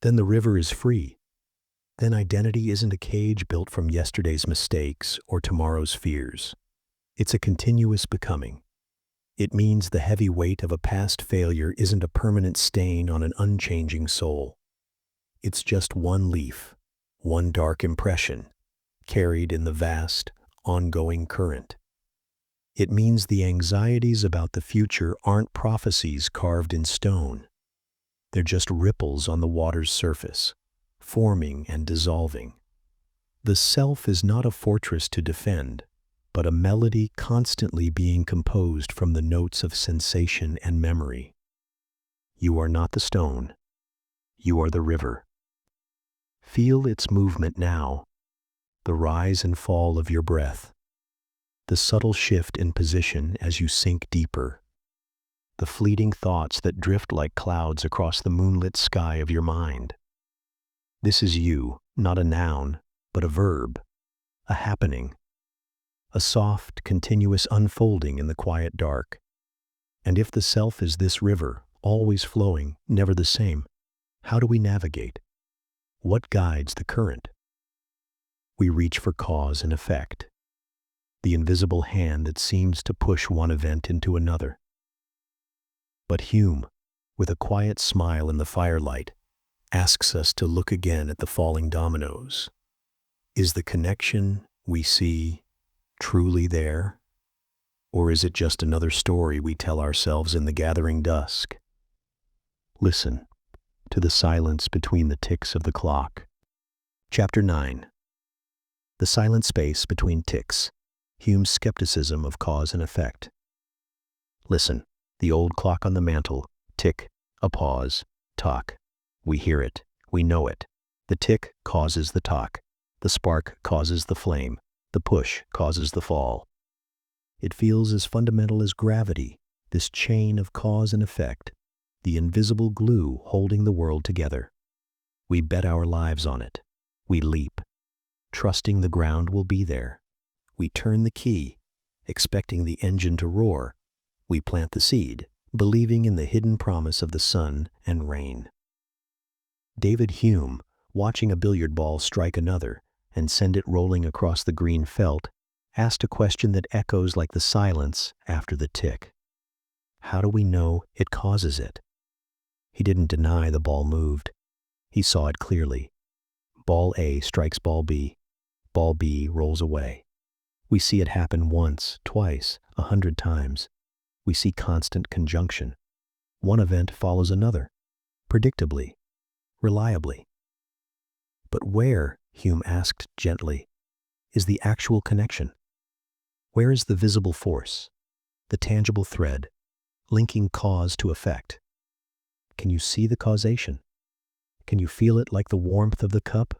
Then the river is free. Then identity isn't a cage built from yesterday's mistakes or tomorrow's fears. It's a continuous becoming. It means the heavy weight of a past failure isn't a permanent stain on an unchanging soul. It's just one leaf, one dark impression, carried in the vast, ongoing current. It means the anxieties about the future aren't prophecies carved in stone. They're just ripples on the water's surface, forming and dissolving. The self is not a fortress to defend, but a melody constantly being composed from the notes of sensation and memory. You are not the stone. You are the river. Feel its movement now, the rise and fall of your breath, the subtle shift in position as you sink deeper, the fleeting thoughts that drift like clouds across the moonlit sky of your mind. This is you, not a noun, but a verb, a happening, a soft, continuous unfolding in the quiet dark. And if the self is this river, always flowing, never the same, how do we navigate? What guides the current? We reach for cause and effect, the invisible hand that seems to push one event into another. But Hume, with a quiet smile in the firelight, asks us to look again at the falling dominoes. Is the connection we see truly there? Or is it just another story we tell ourselves in the gathering dusk? Listen to the silence between the ticks of the clock. Chapter 9. The silent space between ticks. Hume's skepticism of cause and effect. Listen, the old clock on the mantel, tick, a pause, tock. We hear it, we know it. The tick causes the tock. The spark causes the flame. The push causes the fall. It feels as fundamental as gravity, this chain of cause and effect, the invisible glue holding the world together. We bet our lives on it. We leap, trusting the ground will be there. We turn the key, expecting the engine to roar. We plant the seed, believing in the hidden promise of the sun and rain. David Hume, watching a billiard ball strike another and send it rolling across the green felt, asked a question that echoes like the silence after the tick. How do we know it causes it? He didn't deny the ball moved. He saw it clearly. Ball A strikes ball B. Ball B rolls away. We see it happen once, twice, 100 times. We see constant conjunction. One event follows another, predictably, reliably. But where, Hume asked gently, is the actual connection? Where is the visible force, the tangible thread, linking cause to effect? Can you see the causation? Can you feel it like the warmth of the cup?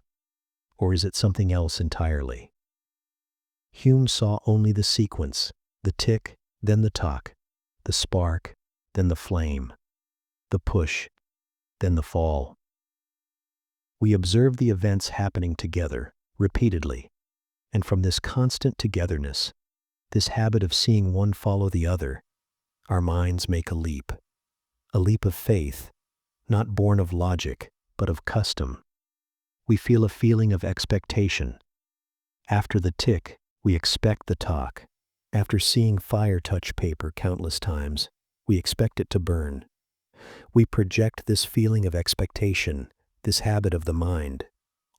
Or is it something else entirely? Hume saw only the sequence, the tick, then the tock, the spark, then the flame, the push, then the fall. We observe the events happening together, repeatedly, and from this constant togetherness, this habit of seeing one follow the other, our minds make a leap of faith, not born of logic, but of custom. We feel a feeling of expectation. After the tick, we expect the tock. After seeing fire touch paper countless times, we expect it to burn. We project this feeling of expectation, this habit of the mind,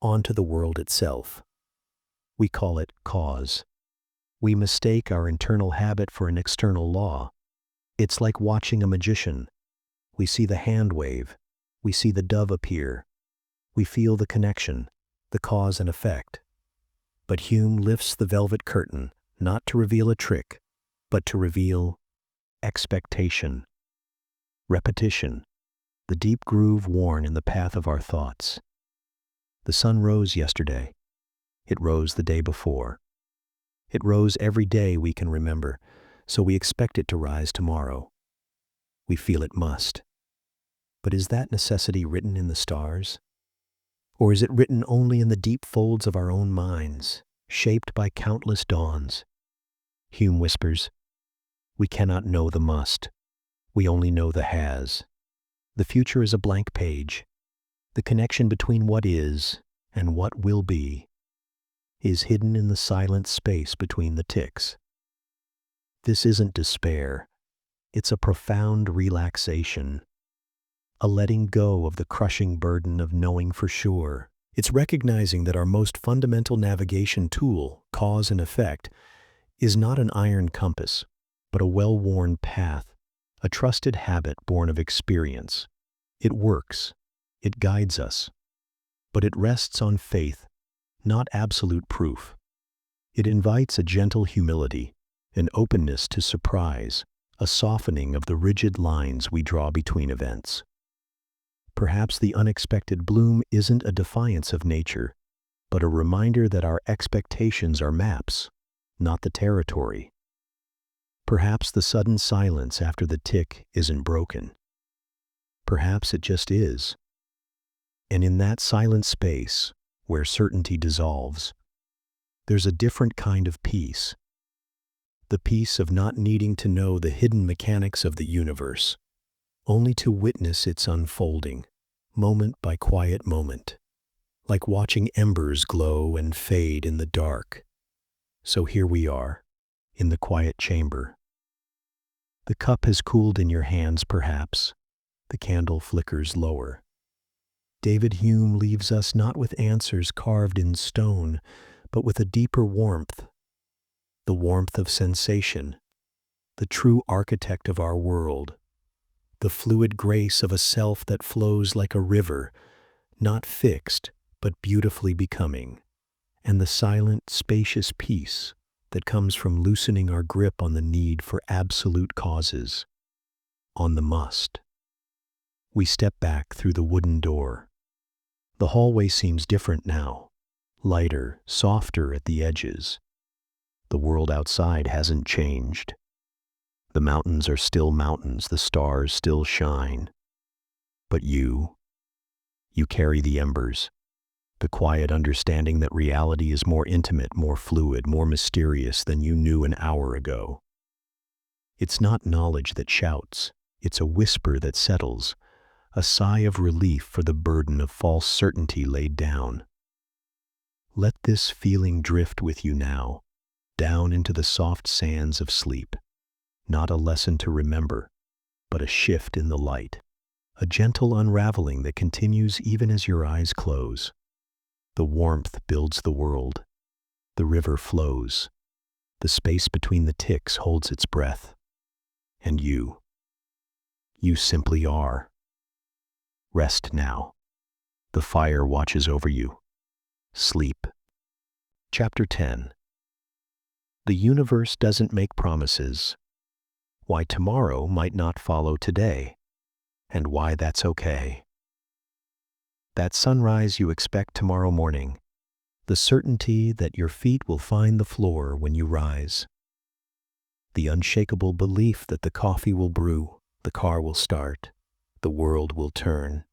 onto the world itself. We call it cause. We mistake our internal habit for an external law. It's like watching a magician. We see the hand wave. We see the dove appear. We feel the connection, the cause and effect. But Hume lifts the velvet curtain, not to reveal a trick, but to reveal expectation, repetition, the deep groove worn in the path of our thoughts. The sun rose yesterday. It rose the day before. It rose every day we can remember, so we expect it to rise tomorrow. We feel it must. But is that necessity written in the stars? Or is it written only in the deep folds of our own minds, shaped by countless dawns? Hume whispers, we cannot know the must. We only know the has. The future is a blank page. The connection between what is and what will be is hidden in the silent space between the ticks. This isn't despair. It's a profound relaxation, a letting go of the crushing burden of knowing for sure. It's recognizing that our most fundamental navigation tool, cause and effect, is not an iron compass, but a well-worn path, a trusted habit born of experience. It works, it guides us, but it rests on faith, not absolute proof. It invites a gentle humility, an openness to surprise, a softening of the rigid lines we draw between events. Perhaps the unexpected bloom isn't a defiance of nature, but a reminder that our expectations are maps, not the territory. Perhaps the sudden silence after the tick isn't broken. Perhaps it just is. And in that silent space, where certainty dissolves, there's a different kind of peace. The peace of not needing to know the hidden mechanics of the universe, only to witness its unfolding, moment by quiet moment, like watching embers glow and fade in the dark. So here we are, in the quiet chamber. The cup has cooled in your hands, perhaps. The candle flickers lower. David Hume leaves us not with answers carved in stone, but with a deeper warmth, the warmth of sensation, the true architect of our world, the fluid grace of a self that flows like a river, not fixed, but beautifully becoming, and the silent, spacious peace that comes from loosening our grip on the need for absolute causes, on the must. We step back through the wooden door. The hallway seems different now, lighter, softer at the edges. The world outside hasn't changed. The mountains are still mountains, the stars still shine. But you carry the embers, the quiet understanding that reality is more intimate, more fluid, more mysterious than you knew an hour ago. It's not knowledge that shouts, it's a whisper that settles, a sigh of relief for the burden of false certainty laid down. Let this feeling drift with you now, down into the soft sands of sleep, not a lesson to remember, but a shift in the light, a gentle unraveling that continues even as your eyes close. The warmth builds the world, the river flows, the space between the ticks holds its breath, and you simply are. Rest now. The fire watches over you. Sleep. Chapter 10. The universe doesn't make promises. Why tomorrow might not follow today, and why that's okay. That sunrise you expect tomorrow morning, the certainty that your feet will find the floor when you rise, the unshakable belief that the coffee will brew, the car will start, the world will turn.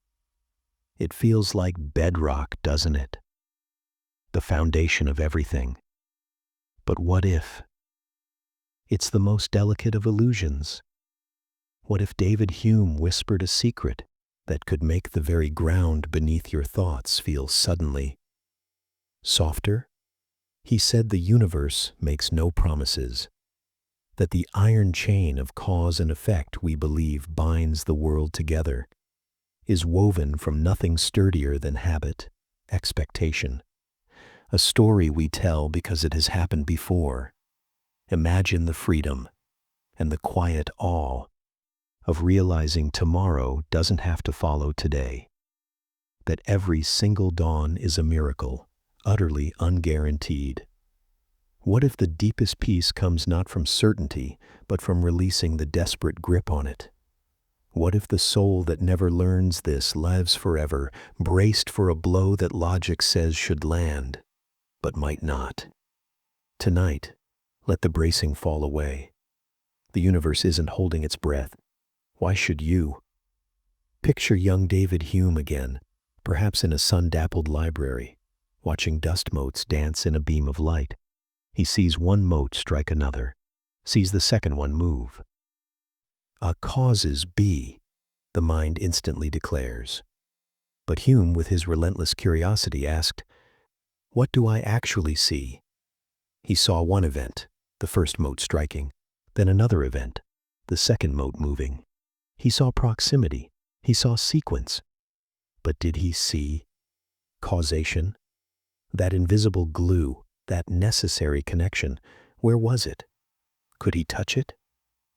It feels like bedrock, doesn't it? The foundation of everything. But what if? It's the most delicate of illusions. What if David Hume whispered a secret that could make the very ground beneath your thoughts feel suddenly softer? He said the universe makes no promises, that the iron chain of cause and effect we believe binds the world together is woven from nothing sturdier than habit, expectation, a story we tell because it has happened before. Imagine the freedom and the quiet awe of realizing tomorrow doesn't have to follow today, that every single dawn is a miracle, utterly unguaranteed. What if the deepest peace comes not from certainty, but from releasing the desperate grip on it? What if the soul that never learns this lives forever, braced for a blow that logic says should land, but might not? Tonight, let the bracing fall away. The universe isn't holding its breath. Why should you? Picture young David Hume again, perhaps in a sun-dappled library, watching dust motes dance in a beam of light. He sees one mote strike another, sees the second one move. Causes be, the mind instantly declares. But Hume, with his relentless curiosity, asked, "What do I actually see?" He saw one event, the first mote striking, then another event, the second mote moving. He saw proximity, he saw sequence. But did he see causation? That invisible glue, that necessary connection, Where was it? Could he touch it?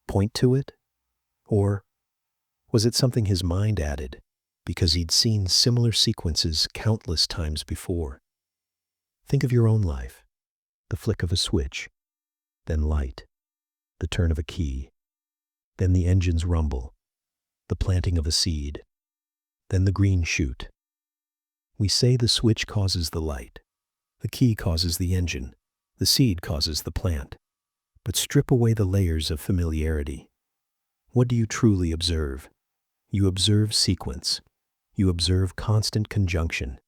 Point to it? Or was it something his mind added because he'd seen similar sequences countless times before? Think of your own life. The flick of a switch, then light, the turn of a key, then the engine's rumble, the planting of a seed, then the green shoot. We say the switch causes the light, the key causes the engine, the seed causes the plant. But strip away the layers of familiarity. What do you truly observe? You observe sequence. You observe constant conjunction.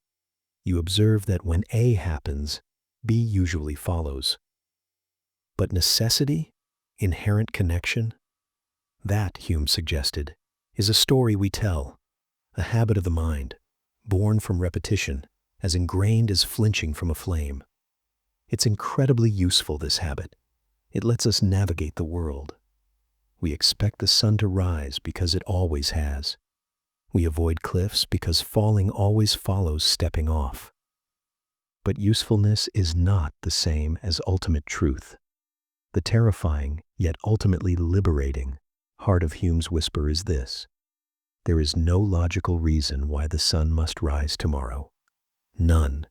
You observe that when A happens, B usually follows. But necessity, inherent connection, that, Hume suggested, is a story we tell, a habit of the mind, born from repetition, as ingrained as flinching from a flame. It's incredibly useful, this habit. It lets us navigate the world. We expect the sun to rise because it always has. We avoid cliffs because falling always follows stepping off. But usefulness is not the same as ultimate truth. The terrifying, yet ultimately liberating, heart of Hume's whisper is this: there is no logical reason why the sun must rise tomorrow. None.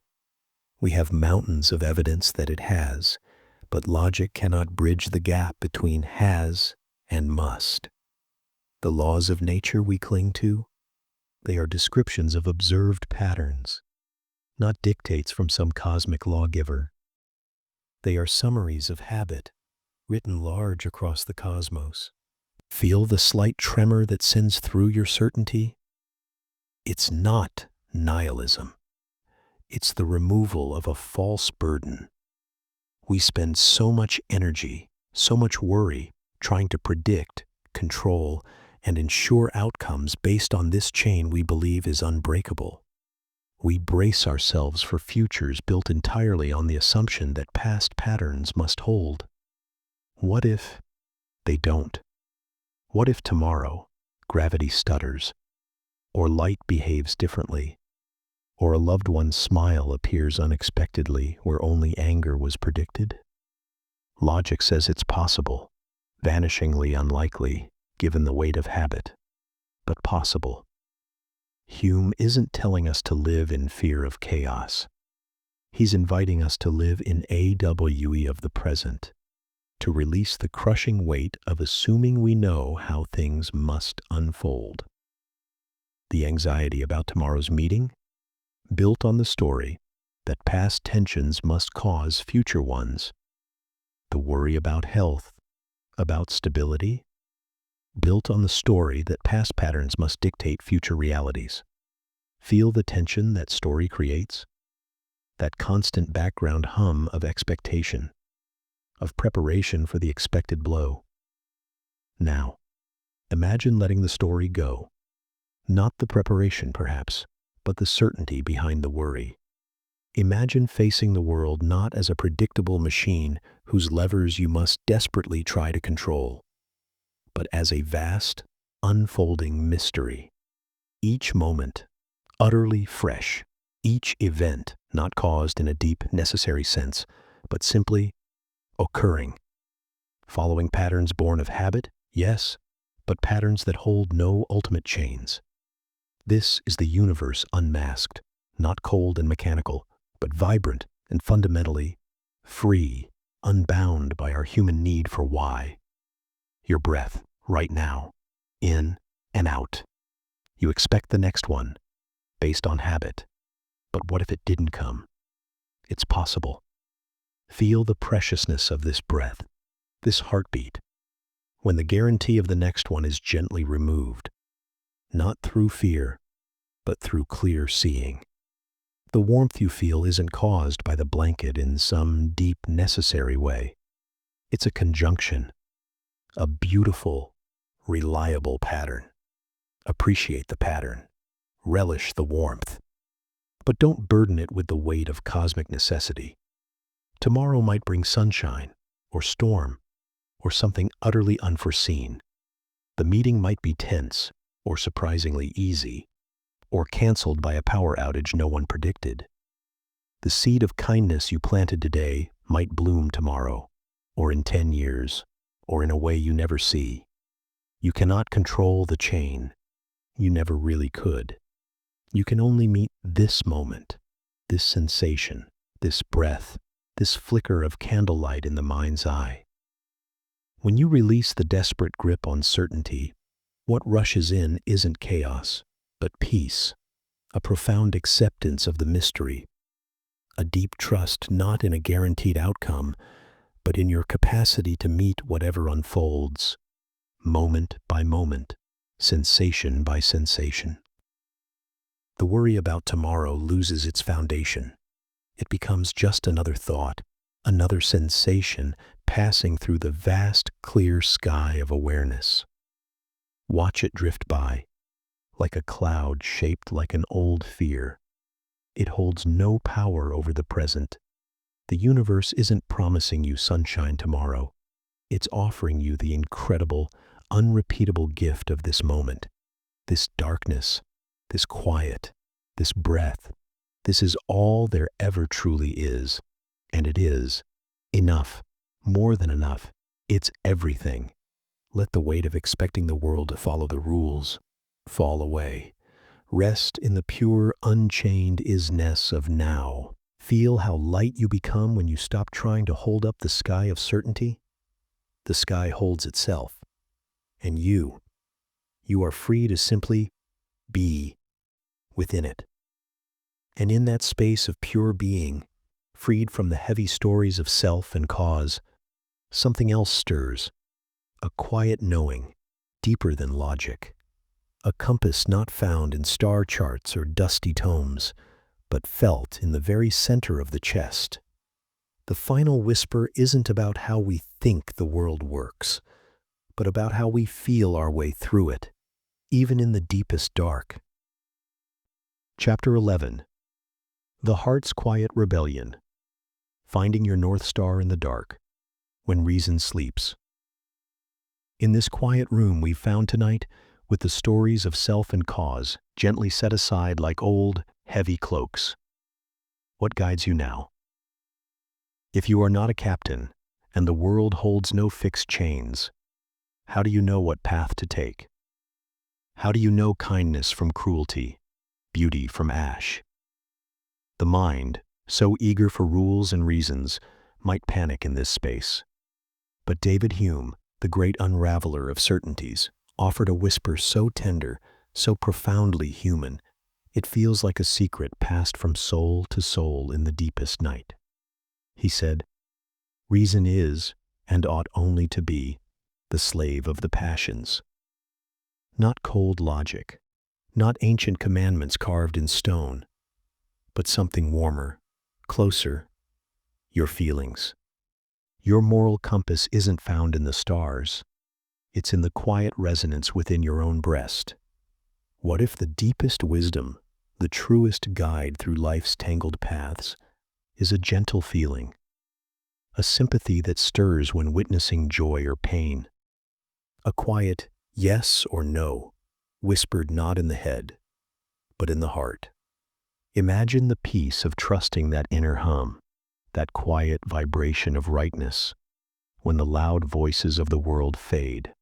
We have mountains of evidence that it has, but logic cannot bridge the gap between has and must. The laws of nature we cling to, they are descriptions of observed patterns, not dictates from some cosmic lawgiver. They are summaries of habit, written large across the cosmos. Feel the slight tremor that sends through your certainty? It's not nihilism. It's the removal of a false burden. We spend so much energy, so much worry, trying to predict, control, and ensure outcomes based on this chain we believe is unbreakable. We brace ourselves for futures built entirely on the assumption that past patterns must hold. What if they don't? What if tomorrow gravity stutters, or light behaves differently, or a loved one's smile appears unexpectedly where only anger was predicted? Logic says it's possible, vanishingly unlikely given the weight of habit, but possible. Hume isn't telling us to live in fear of chaos. He's inviting us to live in AWE of the present, to release the crushing weight of assuming we know how things must unfold. The anxiety about tomorrow's meeting, built on the story that past tensions must cause future ones. The worry about health, about stability, built on the story that past patterns must dictate future realities. Feel the tension that story creates? That constant background hum of expectation, of preparation for the expected blow. Now, imagine letting the story go. Not the preparation, perhaps, but the certainty behind the worry. Imagine facing the world not as a predictable machine whose levers you must desperately try to control, but as a vast, unfolding mystery. Each moment, utterly fresh. Each event, not caused in a deep, necessary sense, but simply occurring. Following patterns born of habit, yes, but patterns that hold no ultimate chains. This is the universe unmasked, not cold and mechanical, but vibrant and fundamentally free, unbound by our human need for why. Your breath, right now, in and out. You expect the next one, based on habit. But what if it didn't come? It's possible. Feel the preciousness of this breath, this heartbeat, when the guarantee of the next one is gently removed, not through fear, but through clear seeing. The warmth you feel isn't caused by the blanket in some deep, necessary way. It's a conjunction, a beautiful, reliable pattern. Appreciate the pattern. Relish the warmth. But don't burden it with the weight of cosmic necessity. Tomorrow might bring sunshine, or storm, or something utterly unforeseen. The meeting might be tense, or surprisingly easy, or canceled by a power outage no one predicted. The seed of kindness you planted today might bloom tomorrow, or in 10 years, or in a way you never see. You cannot control the chain. You never really could. You can only meet this moment, this sensation, this breath, this flicker of candlelight in the mind's eye. When you release the desperate grip on certainty, what rushes in isn't chaos, but peace, a profound acceptance of the mystery, a deep trust not in a guaranteed outcome, but in your capacity to meet whatever unfolds, moment by moment, sensation by sensation. The worry about tomorrow loses its foundation. It becomes just another thought, another sensation passing through the vast, clear sky of awareness. Watch it drift by, like a cloud shaped like an old fear. It holds no power over the present. The universe isn't promising you sunshine tomorrow. It's offering you the incredible, unrepeatable gift of this moment, this darkness, this quiet, this breath. This is all there ever truly is, and it is enough, more than enough. It's everything. Let the weight of expecting the world to follow the rules fall away. Rest in the pure, unchained isness of now. Feel how light you become when you stop trying to hold up the sky of certainty. The sky holds itself, and you are free to simply be within it. And in that space of pure being, freed from the heavy stories of self and cause, something else stirs, a quiet knowing, deeper than logic, a compass not found in star charts or dusty tomes, but felt in the very center of the chest. The final whisper isn't about how we think the world works, but about how we feel our way through it, even in the deepest dark. Chapter 11. The Heart's Quiet Rebellion. Finding your North Star in the dark, when reason sleeps. In this quiet room we've found tonight, with the stories of self and cause gently set aside like old, heavy cloaks. What guides you now? If you are not a captain, and the world holds no fixed chains, how do you know what path to take? How do you know kindness from cruelty, beauty from ash? The mind, so eager for rules and reasons, might panic in this space. But David Hume, the great unraveler of certainties, offered a whisper so tender, so profoundly human, it feels like a secret passed from soul to soul in the deepest night. He said, "Reason is, and ought only to be, the slave of the passions." Not cold logic, not ancient commandments carved in stone, but something warmer, closer, your feelings. Your moral compass isn't found in the stars. It's in the quiet resonance within your own breast. What if the deepest wisdom, the truest guide through life's tangled paths, is a gentle feeling, a sympathy that stirs when witnessing joy or pain, a quiet yes or no, whispered not in the head, but in the heart. Imagine the peace of trusting that inner hum, that quiet vibration of rightness, when the loud voices of the world fade.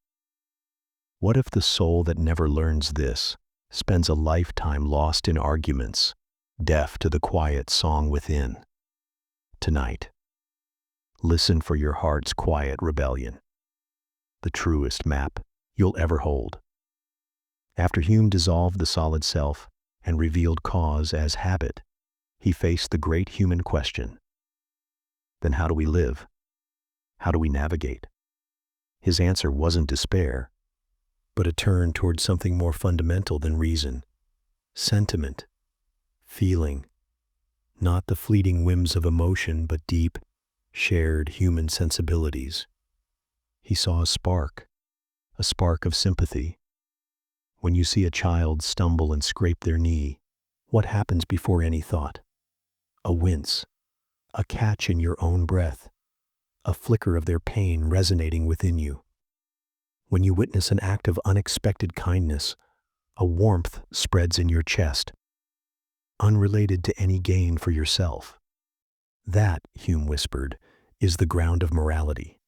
What if the soul that never learns this spends a lifetime lost in arguments, deaf to the quiet song within? Tonight, listen for your heart's quiet rebellion, the truest map you'll ever hold. After Hume dissolved the solid self and revealed cause as habit, he faced the great human question. Then how do we live? How do we navigate? His answer wasn't despair, but a turn toward something more fundamental than reason, sentiment, feeling, not the fleeting whims of emotion, but deep, shared human sensibilities. He saw a spark of sympathy. When you see a child stumble and scrape their knee, what happens before any thought? A wince, a catch in your own breath, a flicker of their pain resonating within you. When you witness an act of unexpected kindness, a warmth spreads in your chest, unrelated to any gain for yourself. That, Hume whispered, is the ground of morality.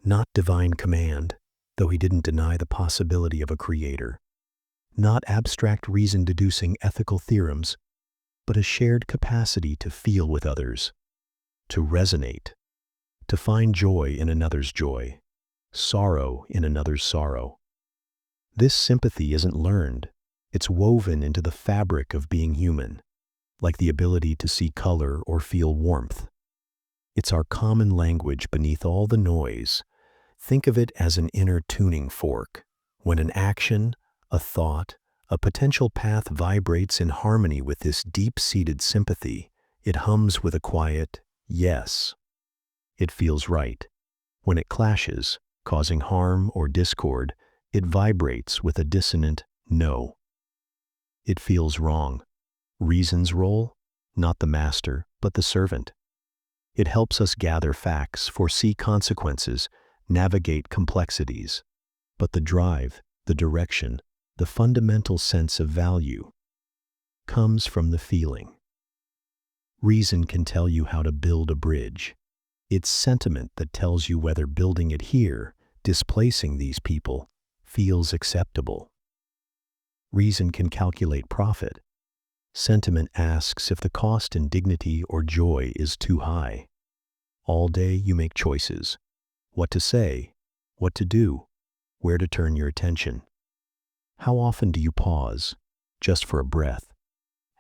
Not divine command, though he didn't deny the possibility of a creator. Not abstract reason deducing ethical theorems, but a shared capacity to feel with others, to resonate, to find joy in another's joy, sorrow in another's sorrow. This sympathy isn't learned, it's woven into the fabric of being human, like the ability to see color or feel warmth. It's our common language beneath all the noise. Think of it as an inner tuning fork. When an action, a thought, a potential path vibrates in harmony with this deep-seated sympathy, it hums with a quiet, yes. It feels right. When it clashes, causing harm or discord, it vibrates with a dissonant no. It feels wrong. Reason's role? Not the master, but the servant. It helps us gather facts, foresee consequences, navigate complexities. But the drive, the direction, the fundamental sense of value comes from the feeling. Reason can tell you how to build a bridge. It's sentiment that tells you whether building it here, displacing these people, feels acceptable. Reason can calculate profit. Sentiment asks if the cost in dignity or joy is too high. All day you make choices. What to say, what to do, where to turn your attention. How often do you pause, just for a breath,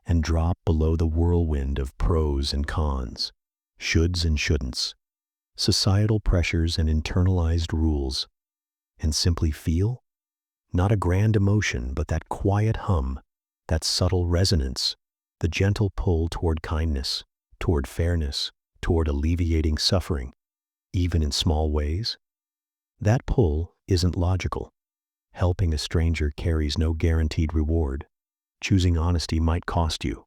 and drop below the whirlwind of pros and cons, shoulds and shouldn'ts, societal pressures and internalized rules, and simply feel? Not a grand emotion, but that quiet hum, that subtle resonance, the gentle pull toward kindness, toward fairness, toward alleviating suffering, even in small ways. That pull isn't logical. Helping a stranger carries no guaranteed reward. Choosing honesty might cost you.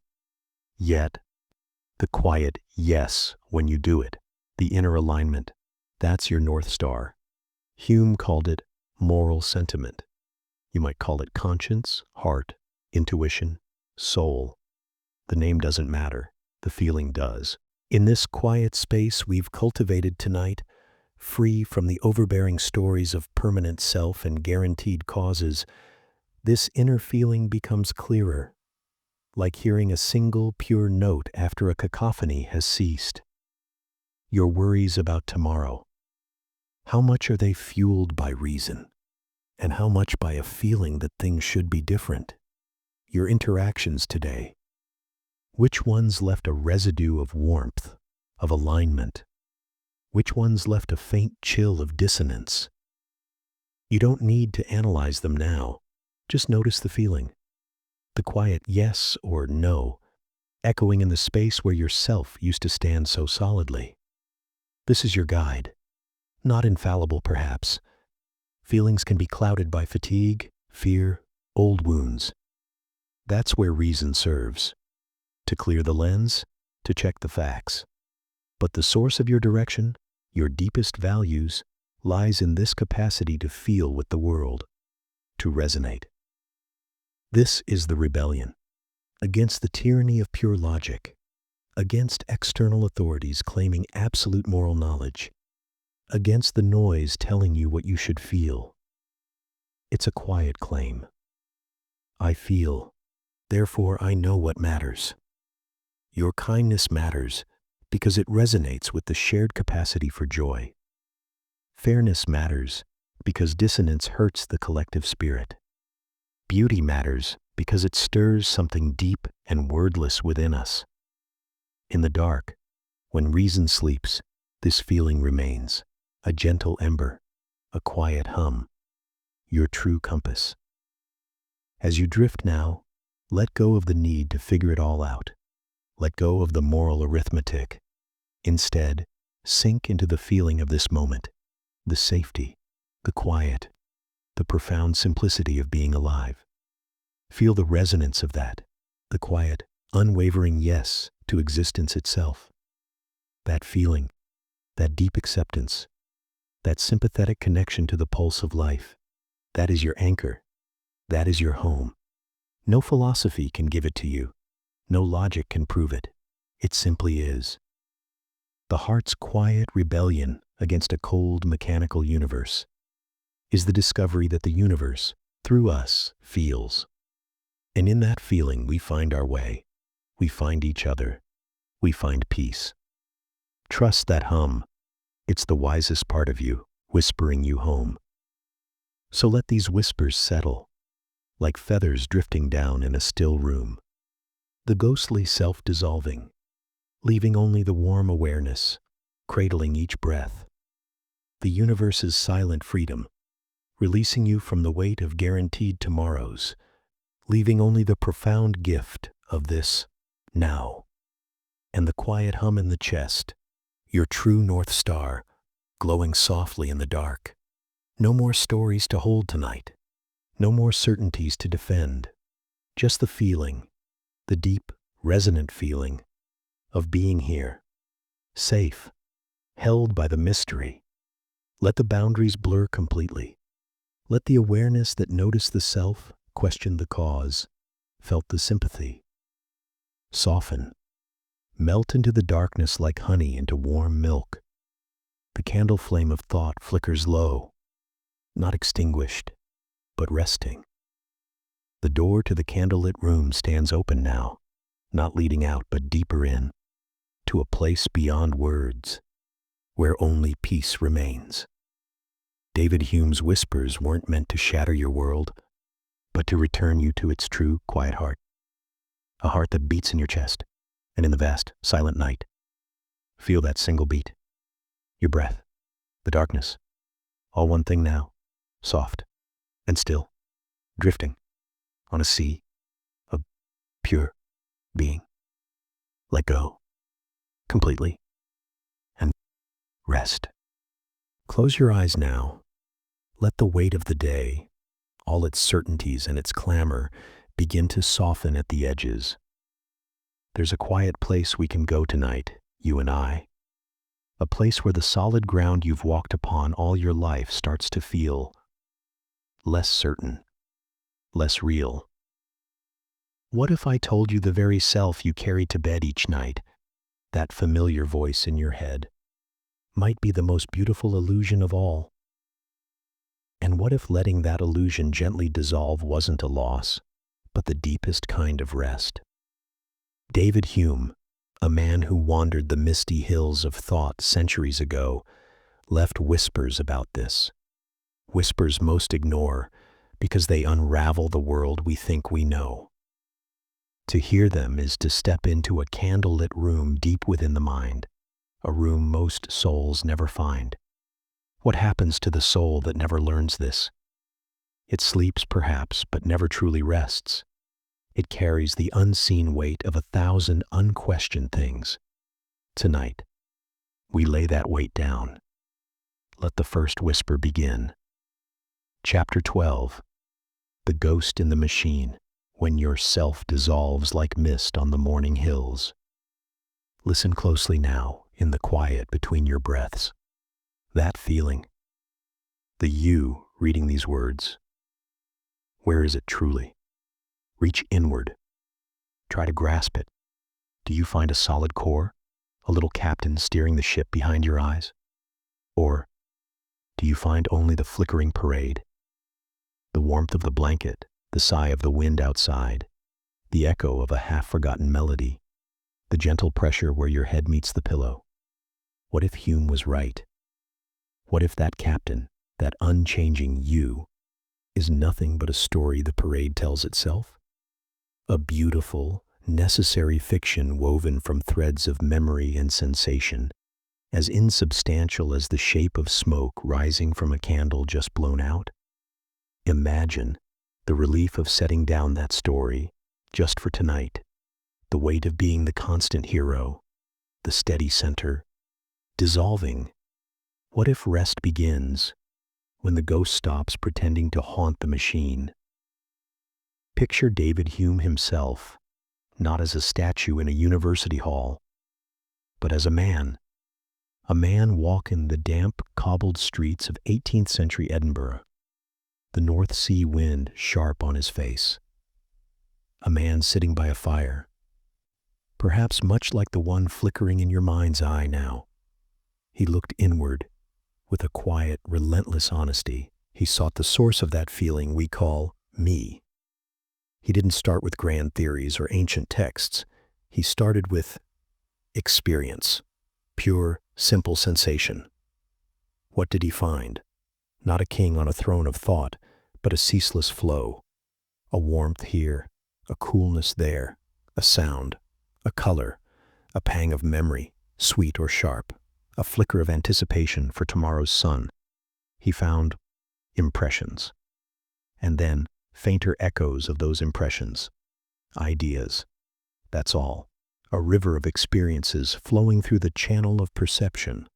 Yet, the quiet yes when you do it, the inner alignment, that's your North Star. Hume called it moral sentiment. You might call it conscience, heart, intuition, soul. The name doesn't matter, the feeling does. In this quiet space we've cultivated tonight, free from the overbearing stories of permanent self and guaranteed causes, this inner feeling becomes clearer, like hearing a single pure note after a cacophony has ceased. Your worries about tomorrow, how much are they fueled by reason, and how much by a feeling that things should be different? Your interactions today, which ones left a residue of warmth, of alignment? Which ones left a faint chill of dissonance? You don't need to analyze them now. Just notice the feeling. The quiet yes or no, echoing in the space where yourself used to stand so solidly. This is your guide. Not infallible, perhaps. Feelings can be clouded by fatigue, fear, old wounds. That's where reason serves. To clear the lens, to check the facts. But the source of your direction, your deepest values, lies in this capacity to feel with the world, to resonate. This is the rebellion, against the tyranny of pure logic, against external authorities claiming absolute moral knowledge, against the noise telling you what you should feel. It's a quiet claim. I feel, therefore I know what matters. Your kindness matters because it resonates with the shared capacity for joy. Fairness matters because dissonance hurts the collective spirit. Beauty matters because it stirs something deep and wordless within us. In the dark, when reason sleeps, this feeling remains, a gentle ember, a quiet hum, your true compass. As you drift now, let go of the need to figure it all out. Let go of the moral arithmetic. Instead, sink into the feeling of this moment, the safety, the quiet, the profound simplicity of being alive. Feel the resonance of that, the quiet, unwavering yes to existence itself. That feeling, that deep acceptance, that sympathetic connection to the pulse of life, that is your anchor, that is your home. No philosophy can give it to you. No logic can prove it. It simply is. The heart's quiet rebellion against a cold mechanical universe is the discovery that the universe, through us, feels. And in that feeling we find our way, we find each other, we find peace. Trust that hum. It's the wisest part of you, whispering you home. So let these whispers settle, like feathers drifting down in a still room, the ghostly self dissolving, leaving only the warm awareness, cradling each breath. The universe's silent freedom, releasing you from the weight of guaranteed tomorrows, leaving only the profound gift of this now, and the quiet hum in the chest, your true North Star, glowing softly in the dark. No more stories to hold tonight, no more certainties to defend, just the feeling, the deep, resonant feeling of being here, safe, held by the mystery. Let the boundaries blur completely. Let the awareness that noticed the self, questioned the cause, felt the sympathy, soften, melt into the darkness like honey into warm milk. The candle flame of thought flickers low, not extinguished, but resting. The door to the candlelit room stands open now, not leading out but deeper in, to a place beyond words, where only peace remains. David Hume's whispers weren't meant to shatter your world, but to return you to its true, quiet heart. A heart that beats in your chest, and in the vast, silent night. Feel that single beat. Your breath, the darkness, all one thing now, soft and still, drifting on a sea of pure being. Let go, completely, and rest. Close your eyes now. Let the weight of the day, all its certainties and its clamor, begin to soften at the edges. There's a quiet place we can go tonight, you and I. A place where the solid ground you've walked upon all your life starts to feel less certain, less real. What if I told you the very self you carry to bed each night, that familiar voice in your head, might be the most beautiful illusion of all? And what if letting that illusion gently dissolve wasn't a loss, but the deepest kind of rest? David Hume, a man who wandered the misty hills of thought centuries ago, left whispers about this. Whispers most ignore because they unravel the world we think we know. To hear them is to step into a candlelit room deep within the mind, a room most souls never find. What happens to the soul that never learns this? It sleeps perhaps, but never truly rests. It carries the unseen weight of 1,000 unquestioned things. Tonight, we lay that weight down. Let the first whisper begin. Chapter 12. The Ghost in the Machine, when your self dissolves like mist on the morning hills. Listen closely now, in the quiet between your breaths. That feeling. The you reading these words. Where is it truly? Reach inward. Try to grasp it. Do you find a solid core, a little captain steering the ship behind your eyes? Or do you find only the flickering parade, the warmth of the blanket, the sigh of the wind outside, the echo of a half-forgotten melody, the gentle pressure where your head meets the pillow? What if Hume was right? What if that captain, that unchanging you, is nothing but a story the parade tells itself? A beautiful, necessary fiction woven from threads of memory and sensation, as insubstantial as the shape of smoke rising from a candle just blown out? Imagine the relief of setting down that story, just for tonight, the weight of being the constant hero, the steady center, dissolving. What if rest begins when the ghost stops pretending to haunt the machine? Picture David Hume himself, not as a statue in a university hall, but as a man walking the damp, cobbled streets of 18th century Edinburgh, the North Sea wind sharp on his face. A man sitting by a fire, perhaps much like the one flickering in your mind's eye now. He looked inward, With a quiet, relentless honesty, he sought the source of that feeling we call me. He didn't start with grand theories or ancient texts. He started with experience, pure, simple sensation. What did he find? Not a king on a throne of thought, but a ceaseless flow. A warmth here, a coolness there, a sound, a color, a pang of memory, sweet or sharp, a flicker of anticipation for tomorrow's sun. He found impressions, and then fainter echoes of those impressions, ideas. That's all. A river of experiences flowing through the channel of perception.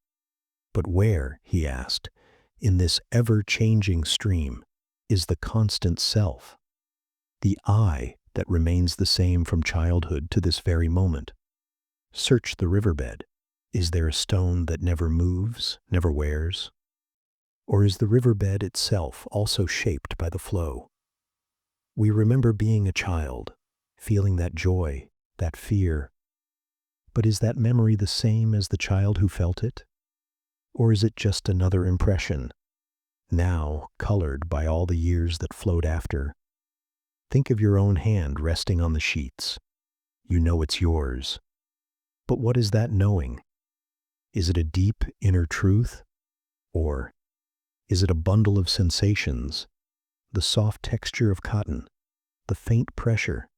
But where, he asked, in this ever-changing stream, is the constant self? The I that remains the same from childhood to this very moment. Search the riverbed. Is there a stone that never moves, never wears? Or is the riverbed itself also shaped by the flow? We remember being a child, feeling that joy, that fear. But is that memory the same as the child who felt it? Or is it just another impression, now colored by all the years that flowed after? Think of your own hand resting on the sheets. You know it's yours. But what is that knowing? Is it a deep inner truth? Or is it a bundle of sensations? The soft texture of cotton, the faint pressure,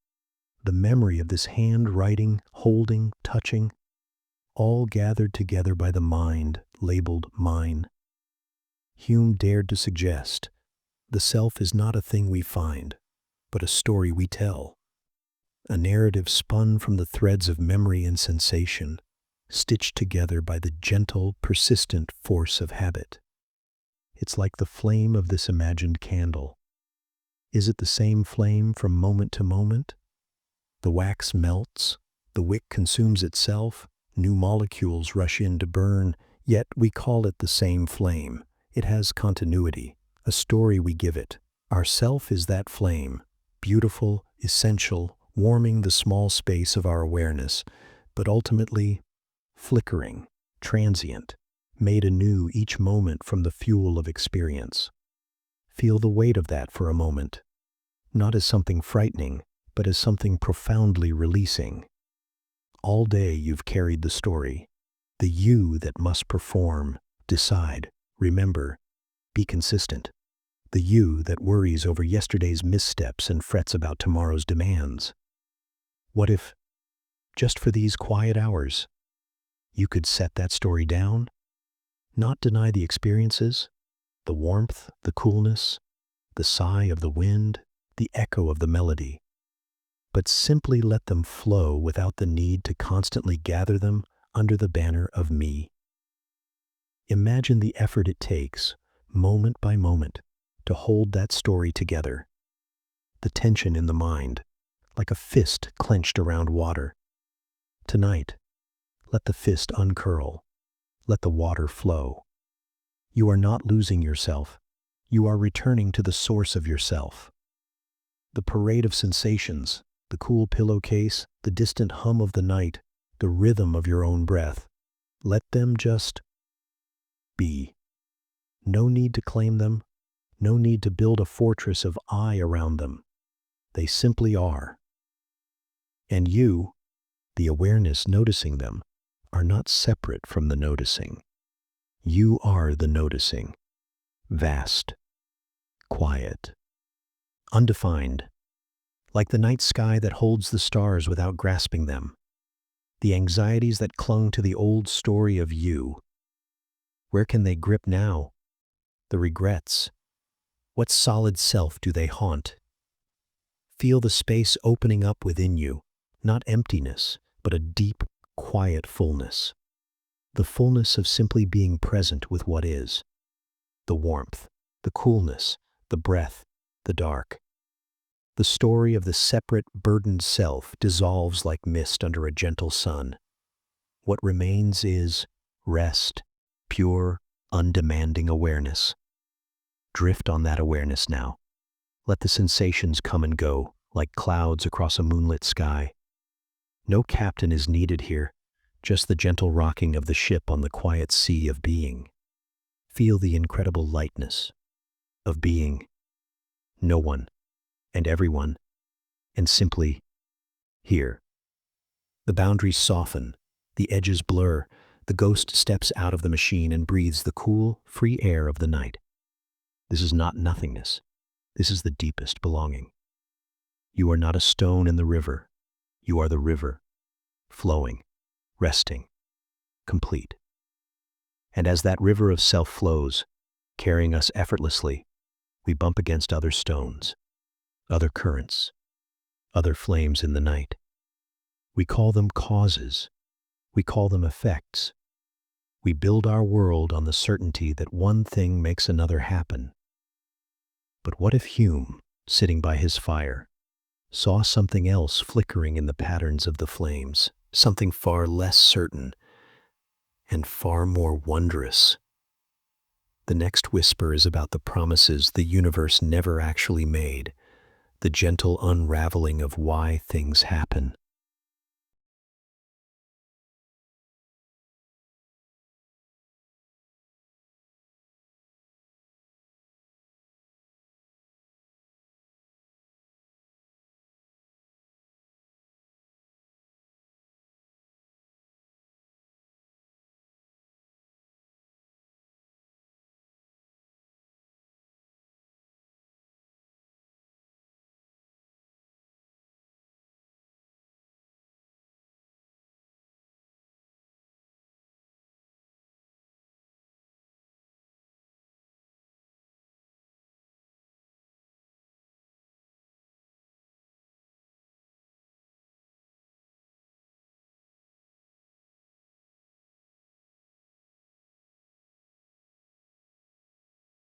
the memory of this hand writing, holding, touching, all gathered together by the mind, labeled mine. Hume dared to suggest, the self is not a thing we find, but a story we tell. A narrative spun from the threads of memory and sensation, stitched together by the gentle, persistent force of habit. It's like the flame of this imagined candle. Is it the same flame from moment to moment? The wax melts, the wick consumes itself, new molecules rush in to burn, yet we call it the same flame. It has continuity, a story we give it. Our self is that flame, beautiful, essential, warming the small space of our awareness, but ultimately flickering, transient, made anew each moment from the fuel of experience. Feel the weight of that for a moment, not as something frightening, but as something profoundly releasing. All day you've carried the story, the you that must perform, decide, remember, be consistent. The you that worries over yesterday's missteps and frets about tomorrow's demands. What if, just for these quiet hours, you could set that story down? Not deny the experiences, the warmth, the coolness, the sigh of the wind, the echo of the melody, but simply let them flow without the need to constantly gather them under the banner of me. Imagine the effort it takes, moment by moment, to hold that story together. The tension in the mind, like a fist clenched around water. Tonight, let the fist uncurl. Let the water flow. You are not losing yourself. You are returning to the source of yourself. The parade of sensations, the cool pillowcase, the distant hum of the night, the rhythm of your own breath. Let them just be. No need to claim them. No need to build a fortress of I around them. They simply are. And you, the awareness noticing them, are not separate from the noticing. You are the noticing. Vast, quiet, undefined, like the night sky that holds the stars without grasping them. The anxieties that clung to the old story of you. Where can they grip now? The regrets. What solid self do they haunt? Feel the space opening up within you, not emptiness, but a deep, quiet fullness. The fullness of simply being present with what is. The warmth, the coolness, the breath, the dark. The story of the separate, burdened self dissolves like mist under a gentle sun. What remains is rest, pure, undemanding awareness. Drift on that awareness now. Let the sensations come and go, like clouds across a moonlit sky. No captain is needed here, just the gentle rocking of the ship on the quiet sea of being. Feel the incredible lightness of being no one and everyone, and simply here. The boundaries soften, the edges blur, the ghost steps out of the machine and breathes the cool, free air of the night. This is not nothingness. This is the deepest belonging. You are not a stone in the river. You are the river, flowing, resting, complete. And as that river of self flows, carrying us effortlessly, we bump against other stones, other currents, other flames in the night. We call them causes. We call them effects. We build our world on the certainty that one thing makes another happen. But what if Hume, sitting by his fire, saw something else flickering in the patterns of the flames, something far less certain and far more wondrous? The next whisper is about the promises the universe never actually made, the gentle unraveling of why things happen.